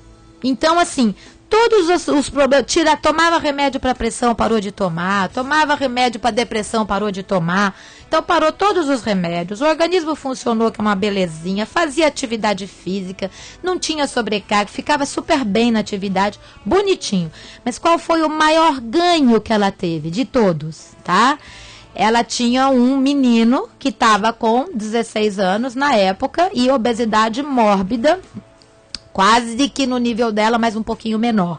Então, assim, todos os problemas, tomava remédio para pressão, parou de tomar, tomava remédio para depressão, parou de tomar. Então, parou todos os remédios, o organismo funcionou que é uma belezinha, fazia atividade física, não tinha sobrecarga, ficava super bem na atividade, bonitinho. Mas qual foi o maior ganho que ela teve de todos, tá? Ela tinha um menino que estava com 16 anos na época e obesidade mórbida, quase que no nível dela, mas um pouquinho menor.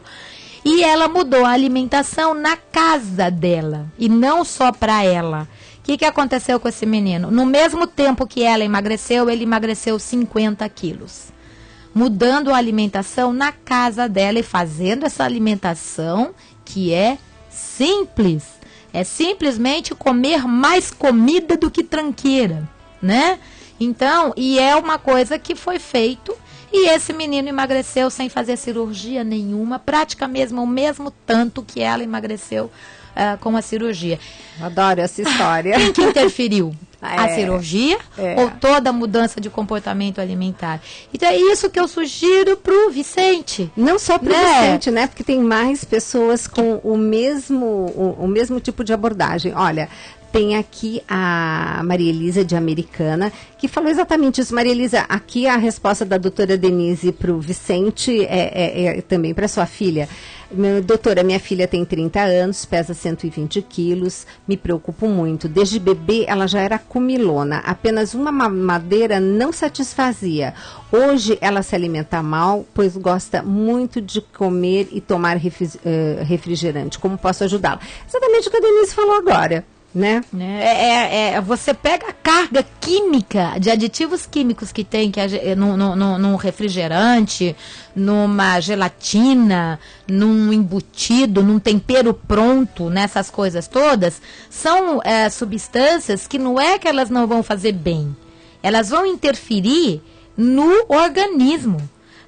E ela mudou a alimentação na casa dela, e não só para ela. O que aconteceu com esse menino? No mesmo tempo que ela emagreceu, ele emagreceu 50 quilos. Mudando a alimentação na casa dela e fazendo essa alimentação que é simples. É simplesmente comer mais comida do que tranqueira, né? Então, e é uma coisa que foi feito. E esse menino emagreceu sem fazer cirurgia nenhuma, praticamente o mesmo tanto que ela emagreceu com a cirurgia. Adoro essa história. Quem que interferiu? A cirurgia ou toda a mudança de comportamento alimentar? Então é isso que eu sugiro pro Vicente. Não só pro Vicente, né? Porque tem mais pessoas com o mesmo tipo de abordagem. Olha, tem aqui a Maria Elisa de Americana, que falou exatamente isso. Maria Elisa, aqui a resposta da doutora Denise para o Vicente é também para sua filha. Doutora, minha filha tem 30 anos, pesa 120 quilos, me preocupo muito. Desde bebê ela já era comilona, apenas uma mamadeira não satisfazia. Hoje ela se alimenta mal, pois gosta muito de comer e tomar refrigerante. Como posso ajudá-la? Exatamente o que a Denise falou agora. Né? Você pega a carga química de aditivos químicos que tem num refrigerante, numa gelatina, num embutido, num tempero pronto, nessas coisas todas, são substâncias que não é que elas não vão fazer bem, elas vão interferir no organismo,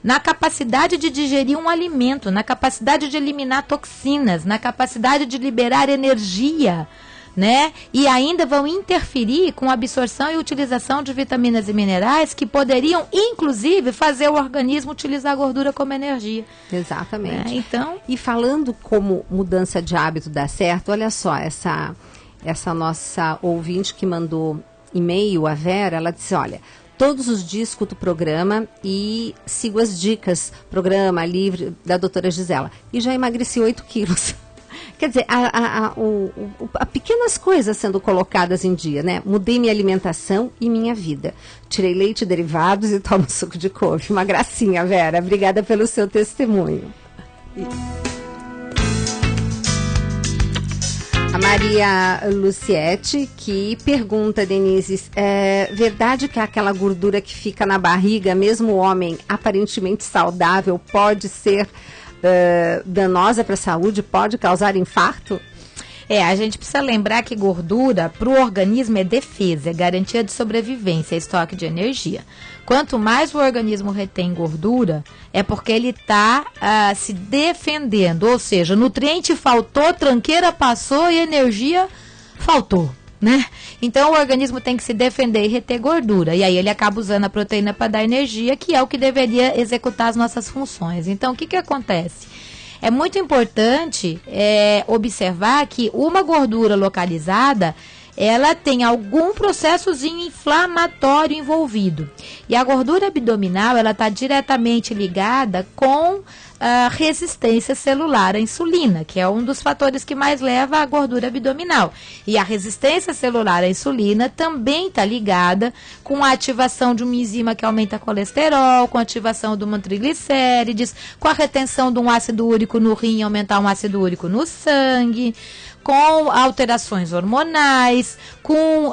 na capacidade de digerir um alimento, na capacidade de eliminar toxinas, na capacidade de liberar energia, né? E ainda vão interferir com a absorção e utilização de vitaminas e minerais que poderiam, inclusive, fazer o organismo utilizar a gordura como energia. Exatamente. Então, e falando como mudança de hábito dá certo, olha só, essa nossa ouvinte que mandou e-mail, a Vera, ela disse, olha, todos os dias escuto o programa e sigo as dicas, programa, livro da doutora Gisela. E já emagreci 8 quilos. Quer dizer, há pequenas coisas sendo colocadas em dia, né? Mudei minha alimentação e minha vida. Tirei leite e derivados e tomo suco de couve. Uma gracinha, Vera. Obrigada pelo seu testemunho. A Maria Luciete, que pergunta, Denise, é verdade que aquela gordura que fica na barriga, mesmo o homem aparentemente saudável, pode ser danosa para a saúde, pode causar infarto? A gente precisa lembrar que gordura para o organismo é defesa, é garantia de sobrevivência, é estoque de energia. Quanto mais o organismo retém gordura, é porque ele está se defendendo, ou seja, nutriente faltou, tranqueira passou e energia faltou, né? Então o organismo tem que se defender e reter gordura, e aí ele acaba usando a proteína para dar energia, que é o que deveria executar as nossas funções. Então o que acontece? É muito importante observar que uma gordura localizada, ela tem algum processozinho inflamatório envolvido. E a gordura abdominal, ela está diretamente ligada com a resistência celular à insulina, que é um dos fatores que mais leva à gordura abdominal. E a resistência celular à insulina também está ligada com a ativação de uma enzima que aumenta colesterol, com a ativação de uma triglicérides, com a retenção de um ácido úrico no rim, aumentar um ácido úrico no sangue, com alterações hormonais, com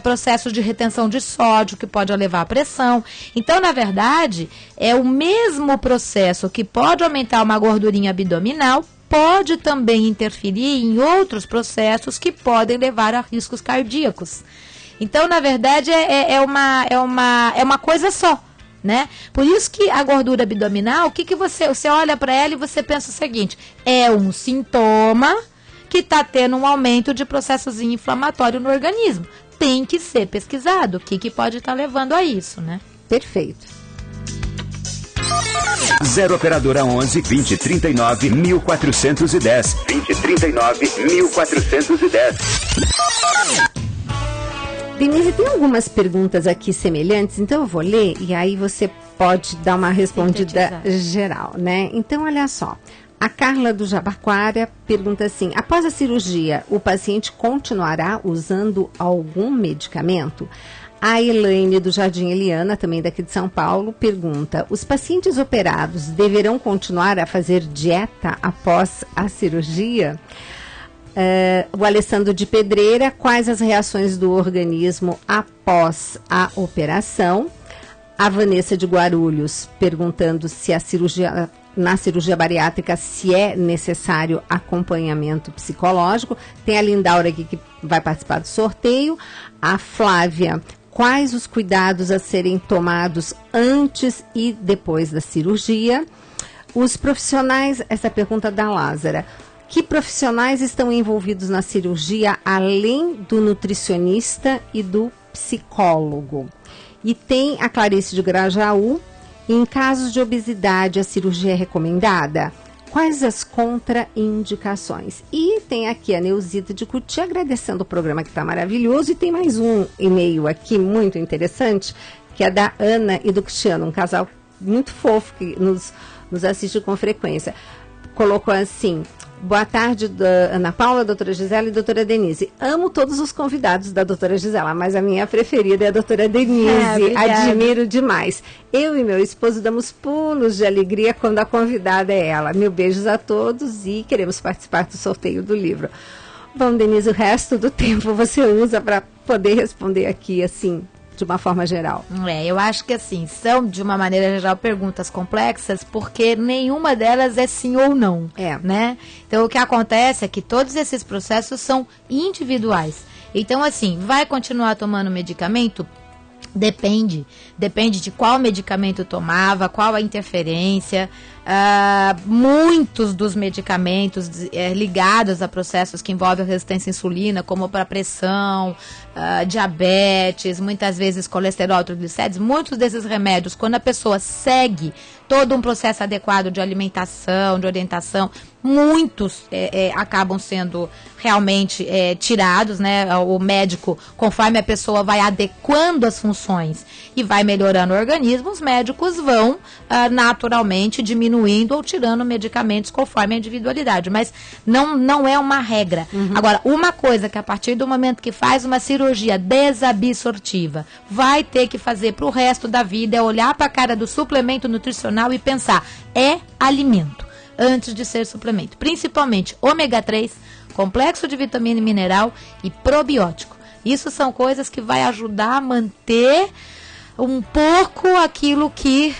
processos de retenção de sódio, que pode elevar a pressão. Então, na verdade, é o mesmo processo que pode aumentar uma gordurinha abdominal, pode também interferir em outros processos que podem levar a riscos cardíacos. Então, na verdade, é uma coisa só, né? Por isso que a gordura abdominal, o que você olha para ela e você pensa o seguinte, é um sintoma que está tendo um aumento de processos inflamatórios no organismo. Tem que ser pesquisado o que pode estar levando a isso, né? Perfeito. 0 operadora 11 20 39 1410. 20 39 1410. Denise, tem algumas perguntas aqui semelhantes, então eu vou ler e aí você pode dar uma respondida geral, né? Então, olha só. A Carla do Jabaquara pergunta assim, após a cirurgia, o paciente continuará usando algum medicamento? A Elaine do Jardim Eliana, também daqui de São Paulo, pergunta, os pacientes operados deverão continuar a fazer dieta após a cirurgia? O Alessandro de Pedreira, quais as reações do organismo após a operação? A Vanessa de Guarulhos perguntando se na cirurgia bariátrica, se é necessário acompanhamento psicológico. Tem a Lindaura aqui que vai participar do sorteio. A Flávia, quais os cuidados a serem tomados antes e depois da cirurgia? Os profissionais, essa pergunta da Lázara, que profissionais estão envolvidos na cirurgia além do nutricionista e do psicólogo? E tem a Clarice de Grajaú, em casos de obesidade, a cirurgia é recomendada? Quais as contraindicações? E tem aqui a Neuzita de Cuti agradecendo o programa que está maravilhoso. E tem mais um e-mail aqui muito interessante, que é da Ana e do Cristiano, um casal muito fofo que nos assiste com frequência. Colocou assim, boa tarde, Ana Paula, doutora Gisela e doutora Denise. Amo todos os convidados da doutora Gisela, mas a minha preferida é a doutora Denise. Admiro demais. Eu e meu esposo damos pulos de alegria quando a convidada é ela. Mil beijos a todos e queremos participar do sorteio do livro. Bom, Denise, o resto do tempo você usa para poder responder aqui, assim, de uma forma geral. Eu acho que assim, são de uma maneira geral perguntas complexas, porque nenhuma delas é sim ou não, né? Então o que acontece é que todos esses processos são individuais. Então assim, vai continuar tomando medicamento? Depende de qual medicamento tomava, qual a interferência. Muitos dos medicamentos ligados a processos que envolvem a resistência à insulina, como para pressão, diabetes, muitas vezes colesterol, triglicéridos, muitos desses remédios, quando a pessoa segue todo um processo adequado de alimentação, de orientação, muitos acabam sendo realmente tirados, né? O médico, conforme a pessoa vai adequando as funções e vai melhorando o organismo, os médicos vão naturalmente diminuindo ou tirando medicamentos conforme a individualidade, mas não é uma regra. Agora, uma coisa que a partir do momento que faz uma cirurgia desabsortiva, vai ter que fazer para o resto da vida é olhar para a cara do suplemento nutricional e pensar, é alimento antes de ser suplemento, principalmente ômega 3, complexo de vitamina e mineral e probiótico. Isso são coisas que vai ajudar a manter um pouco aquilo que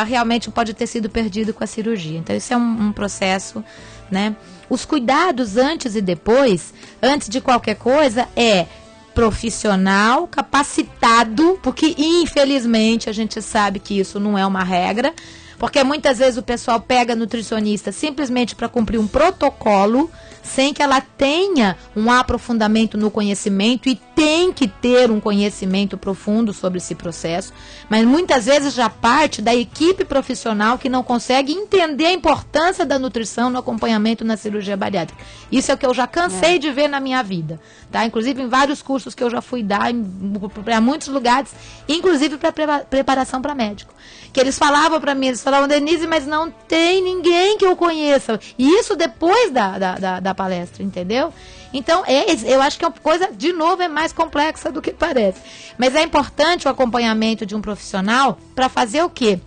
realmente pode ter sido perdido com a cirurgia. Então isso é um processo, né? Os cuidados antes e depois, antes de qualquer coisa, é profissional capacitado, porque infelizmente a gente sabe que isso não é uma regra, porque muitas vezes o pessoal pega nutricionista simplesmente para cumprir um protocolo, sem que ela tenha um aprofundamento no conhecimento, e tem que ter um conhecimento profundo sobre esse processo, mas muitas vezes já parte da equipe profissional que não consegue entender a importância da nutrição no acompanhamento na cirurgia bariátrica. Isso é o que eu já cansei de ver na minha vida, tá? Inclusive em vários cursos que eu já fui dar para muitos lugares, inclusive para preparação para médico, que eles falavam para mim, eles falavam, Denise, mas não tem ninguém que eu conheça, e isso depois da palestra, entendeu? Então, eu acho que é uma coisa, de novo, é mais complexa do que parece. Mas é importante o acompanhamento de um profissional para fazer o quê?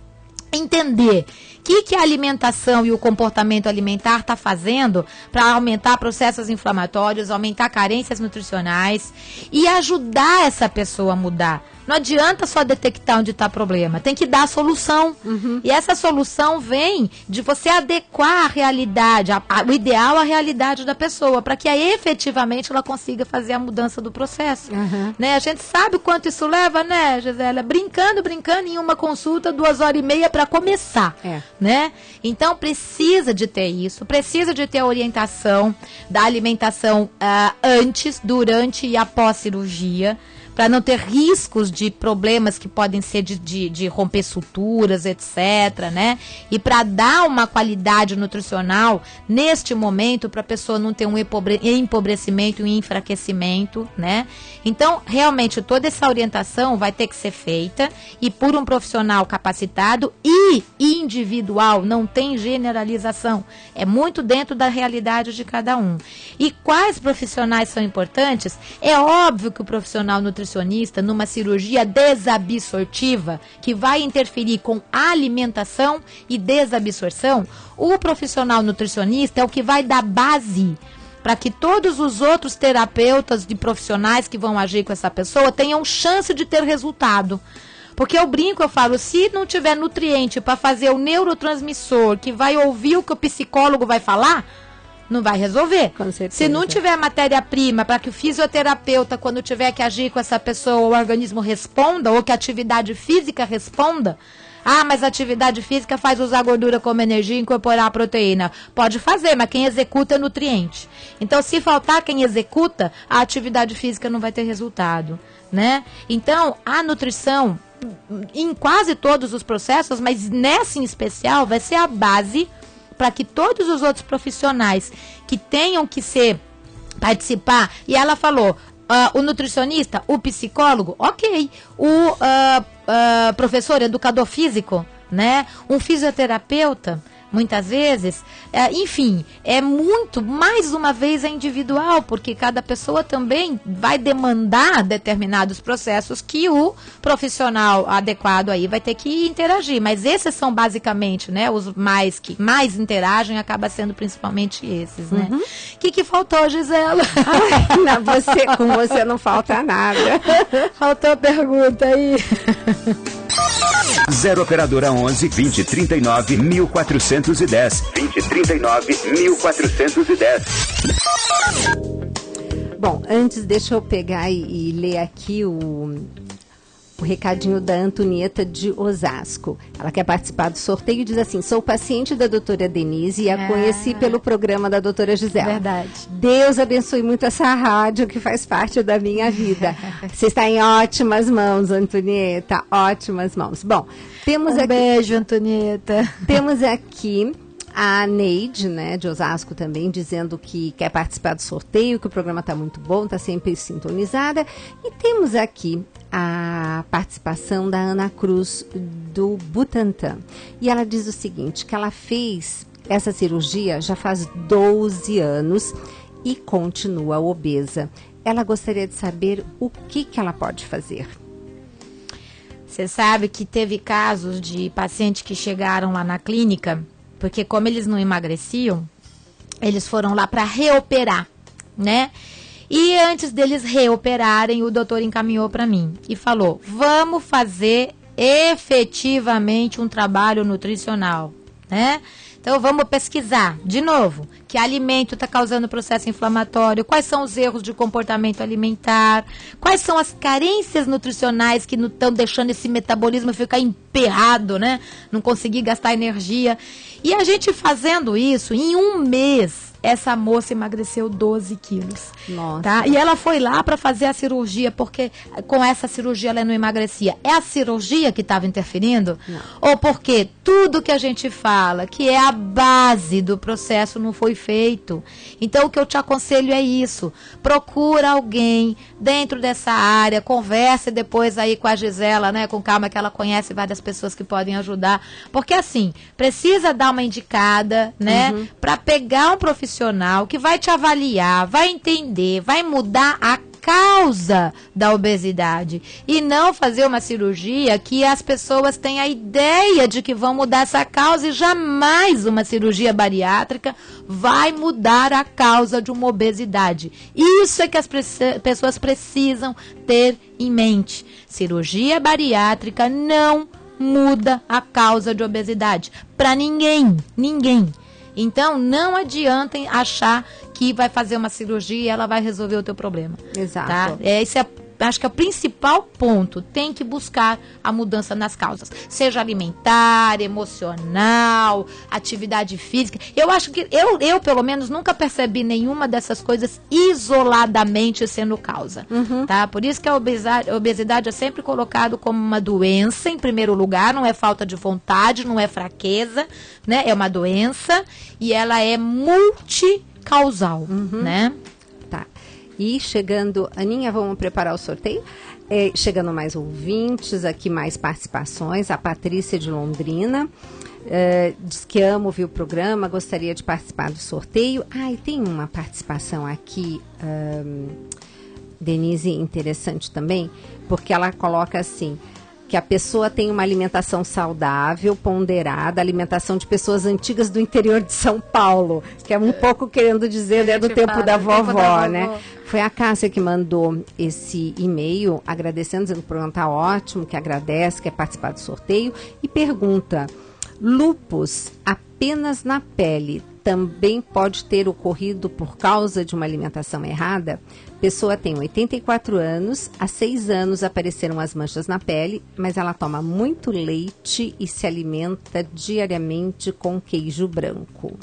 Entender o que a alimentação e o comportamento alimentar está fazendo para aumentar processos inflamatórios, aumentar carências nutricionais e ajudar essa pessoa a mudar. Não adianta só detectar onde está o problema, tem que dar a solução. E essa solução vem de você adequar a realidade, o ideal à realidade da pessoa, para que aí, efetivamente ela consiga fazer a mudança do processo. Né? A gente sabe o quanto isso leva, né, Gisela? Brincando em uma consulta, 2h30 para começar. Né? Então precisa de ter isso, precisa de ter a orientação da alimentação antes, durante e após cirurgia, para não ter riscos de problemas que podem ser de romper suturas, etc., né? E para dar uma qualidade nutricional neste momento, para a pessoa não ter um empobrecimento e um enfraquecimento, né? Então, realmente, toda essa orientação vai ter que ser feita e por um profissional capacitado e individual, não tem generalização. É muito dentro da realidade de cada um. E quais profissionais são importantes? É óbvio que o profissional nutricionista, numa cirurgia desabsortiva, que vai interferir com alimentação e desabsorção, o profissional nutricionista é o que vai dar base para que todos os outros terapeutas e profissionais que vão agir com essa pessoa tenham chance de ter resultado. Porque eu brinco, eu falo, se não tiver nutriente para fazer o neurotransmissor que vai ouvir o que o psicólogo vai falar, não vai resolver. Se não tiver matéria-prima para que o fisioterapeuta, quando tiver que agir com essa pessoa, o organismo responda, ou que a atividade física responda. Ah, mas a atividade física faz usar a gordura como energia e incorporar a proteína. Pode fazer, mas quem executa é nutriente. Então, se faltar quem executa, a atividade física não vai ter resultado, né? Então, a nutrição, em quase todos os processos, mas nessa em especial, vai ser a base para que todos os outros profissionais que tenham que participar, e ela falou, o nutricionista, o psicólogo, ok, o professor, educador físico, né, um fisioterapeuta, muitas vezes, enfim, é muito, mais uma vez, é individual, porque cada pessoa também vai demandar determinados processos que o profissional adequado aí vai ter que interagir, mas esses são basicamente, né, os que mais interagem, acaba sendo principalmente esses, né? O que faltou, Gisela? Não, com você não falta nada. Faltou a pergunta aí. 0 operadora 11 2039 1410. 2039 1410. Bom, antes deixa eu pegar e ler aqui o O recadinho da Antonieta de Osasco. Ela quer participar do sorteio e diz assim: sou paciente da doutora Denise e a conheci pelo programa da doutora Gisela. Verdade. Deus abençoe muito essa rádio que faz parte da minha vida. Você está em ótimas mãos, Antonieta. Ótimas mãos. Bom, temos aqui... beijo, Antonieta. Temos aqui a Neide, né, de Osasco também, dizendo que quer participar do sorteio, que o programa está muito bom, está sempre sintonizada. E temos aqui a participação da Ana Cruz, do Butantã. E ela diz o seguinte, que ela fez essa cirurgia já faz 12 anos e continua obesa. Ela gostaria de saber o que ela pode fazer. Você sabe que teve casos de pacientes que chegaram lá na clínica, porque como eles não emagreciam, eles foram lá para reoperar, né? E antes deles reoperarem, o doutor encaminhou para mim e falou: vamos fazer efetivamente um trabalho nutricional, né? Então vamos pesquisar, de novo, que alimento está causando processo inflamatório, quais são os erros de comportamento alimentar, quais são as carências nutricionais que estão deixando esse metabolismo ficar emperrado, né? Não conseguir gastar energia. E a gente fazendo isso, em um mês, essa moça emagreceu 12 quilos. Nossa. Tá? E ela foi lá para fazer a cirurgia, porque com essa cirurgia ela não emagrecia. É a cirurgia que estava interferindo? Não. Ou porque tudo que a gente fala, que é a base do processo, não foi feito? Então o que eu te aconselho é isso. Procura alguém dentro dessa área, converse depois aí com a Gisela, né? Com calma, que ela conhece várias pessoas que podem ajudar. Porque assim, precisa dar uma indicada, né? Para pegar um profissional que vai te avaliar, vai entender, vai mudar a causa da obesidade e não fazer uma cirurgia que as pessoas têm a ideia de que vão mudar essa causa, e jamais uma cirurgia bariátrica vai mudar a causa de uma obesidade. Isso é que as pessoas precisam ter em mente. Cirurgia bariátrica não muda a causa de obesidade para ninguém. Então, não adiantem achar que vai fazer uma cirurgia e ela vai resolver o teu problema. Exato. Tá? Esse acho que é o principal ponto. Tem que buscar a mudança nas causas. Seja alimentar, emocional, atividade física. Eu acho que, eu pelo menos, nunca percebi nenhuma dessas coisas isoladamente sendo causa. Tá? Por isso que a obesidade é sempre colocado como uma doença, em primeiro lugar. Não é falta de vontade, não é fraqueza, né? É uma doença e ela é multicausal, né? Tá. E chegando, Aninha, vamos preparar o sorteio? Chegando mais ouvintes, aqui mais participações. A Patrícia de Londrina diz que ama ouvir o programa, gostaria de participar do sorteio. E tem uma participação aqui, Denise, interessante também, porque ela coloca assim, que a pessoa tem uma alimentação saudável, ponderada, alimentação de pessoas antigas do interior de São Paulo, que é um pouco querendo dizer, né, do tempo da vovó, né? Foi a Cássia que mandou esse e-mail, agradecendo, dizendo que o programa está ótimo, que agradece, quer participar do sorteio, e pergunta: lúpus apenas na pele também pode ter ocorrido por causa de uma alimentação errada? Pessoa tem 84 anos, há 6 anos apareceram as manchas na pele, mas ela toma muito leite e se alimenta diariamente com queijo branco.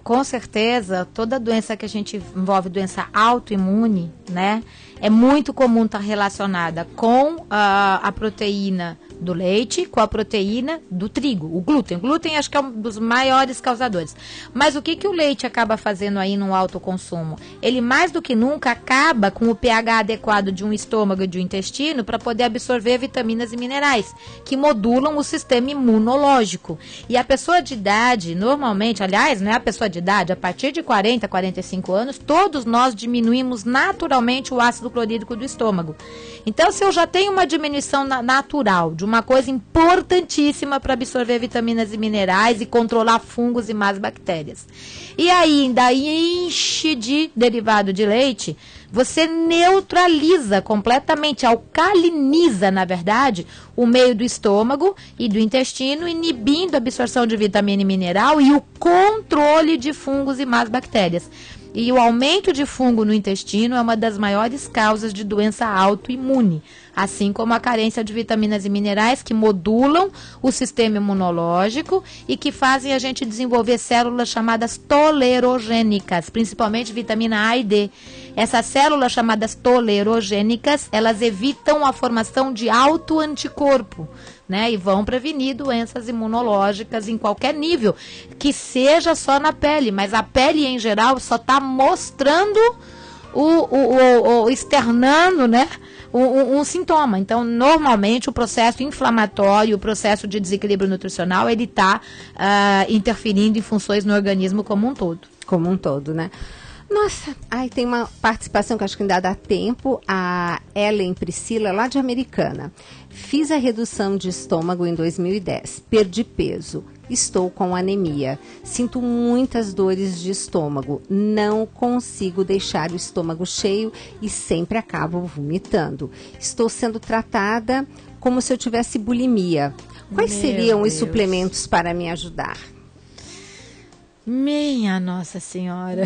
Com certeza, toda doença que a gente envolve, doença autoimune, né? É muito comum estar relacionada com a proteína do leite, com a proteína do trigo, o glúten. O glúten acho que é um dos maiores causadores. Mas o que o leite acaba fazendo aí no alto consumo? Ele mais do que nunca acaba com o pH adequado de um estômago e de um intestino para poder absorver vitaminas e minerais, que modulam o sistema imunológico. E a pessoa de idade, normalmente, aliás, não é a pessoa de idade, a partir de 40, 45 anos, todos nós diminuímos naturalmente o ácido clorídrico do estômago. Então, se eu já tenho uma diminuição natural de uma coisa importantíssima para absorver vitaminas e minerais e controlar fungos e más bactérias, e ainda enche de derivado de leite, você neutraliza completamente, alcaliniza, na verdade, o meio do estômago e do intestino, inibindo a absorção de vitamina e mineral e o controle de fungos e más bactérias. E o aumento de fungo no intestino é uma das maiores causas de doença autoimune, assim como a carência de vitaminas e minerais que modulam o sistema imunológico e que fazem a gente desenvolver células chamadas tolerogênicas, principalmente vitamina A e D. Essas células chamadas tolerogênicas, elas evitam a formação de autoanticorpo, né, e vão prevenir doenças imunológicas em qualquer nível, que seja só na pele, mas a pele em geral só está mostrando externando, né, um sintoma. Então, normalmente o processo inflamatório, o processo de desequilíbrio nutricional, ele está interferindo em funções no organismo como um todo. Como um todo, né? Nossa, tem uma participação que acho que ainda dá tempo, a Ellen Priscila, lá de Americana. Fiz a redução de estômago em 2010, perdi peso, estou com anemia, sinto muitas dores de estômago, não consigo deixar o estômago cheio e sempre acabo vomitando. Estou sendo tratada como se eu tivesse bulimia. Quais seriam os suplementos para me ajudar? Minha Nossa Senhora.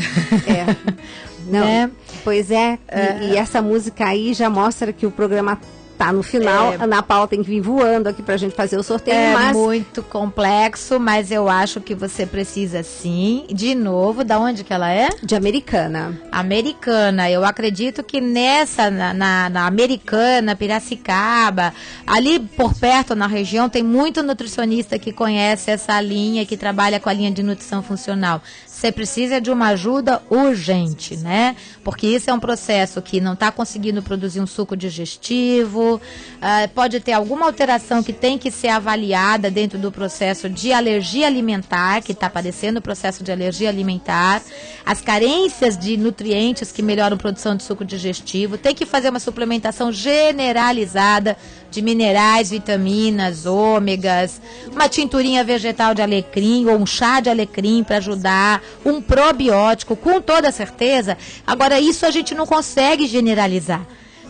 Não, né? Pois é, e essa música aí já mostra que o programa tá no final. A Ana Paula tem que vir voando aqui pra gente fazer o sorteio. É muito complexo, mas eu acho que você precisa sim. De novo, da onde que ela é? De Americana. Americana. Eu acredito que nessa, na Americana, Piracicaba, ali por perto na região, tem muito nutricionista que conhece essa linha, que trabalha com a linha de nutrição funcional. Você precisa de uma ajuda urgente, né? Porque isso é um processo que não está conseguindo produzir um suco digestivo, pode ter alguma alteração que tem que ser avaliada dentro do processo de alergia alimentar, que está aparecendo o processo de alergia alimentar, as carências de nutrientes que melhoram a produção de suco digestivo, tem que fazer uma suplementação generalizada de minerais, vitaminas, ômegas, uma tinturinha vegetal de alecrim ou um chá de alecrim para ajudar, um probiótico, com toda certeza. Agora, isso a gente não consegue generalizar.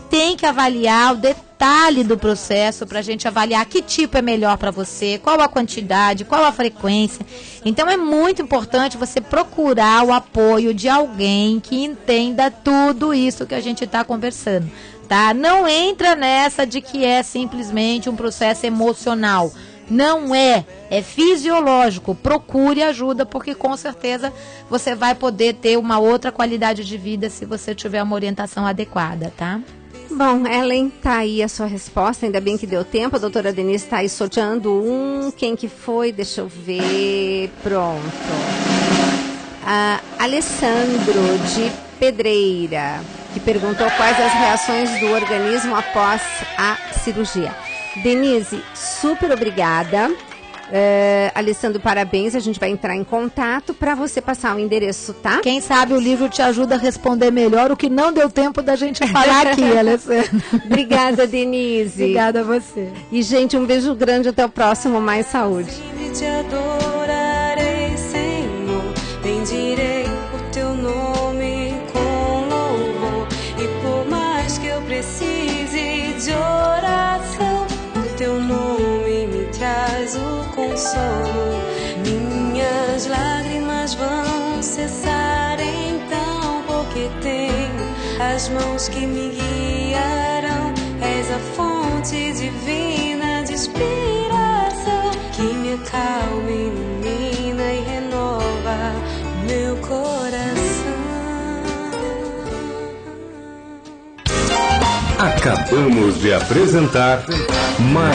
Tem que avaliar o detalhe do processo para a gente avaliar que tipo é melhor para você, qual a quantidade, qual a frequência. Então, é muito importante você procurar o apoio de alguém que entenda tudo isso que a gente está conversando. Tá? Não entra nessa de que é simplesmente um processo emocional. Não é fisiológico. Procure ajuda, porque com certeza você vai poder ter uma outra qualidade de vida se você tiver uma orientação adequada, tá? Bom, Ellen, tá aí a sua resposta, ainda bem que deu tempo. A doutora Denise está aí sorteando quem que foi? Deixa eu ver, pronto. Alessandro, de Pedreira, que perguntou quais as reações do organismo após a cirurgia. Denise, super obrigada. Alessandro, parabéns. A gente vai entrar em contato para você passar o endereço, tá? Quem sabe o livro te ajuda a responder melhor o que não deu tempo da gente falar aqui, Alessandro. Obrigada, Denise. Obrigada a você. E, gente, um beijo grande. Até o próximo Mais Saúde. Te adorarei, Senhor. Bendirei o teu nome com louvor. E por mais que eu precise de oração, o teu nome me traz o consolo. Minhas lágrimas vão cessar então, porque tenho as mãos que me guiarão. És a fonte divina de inspiração, que me acalma, ilumina e renova o meu coração. Acabamos de apresentar Mais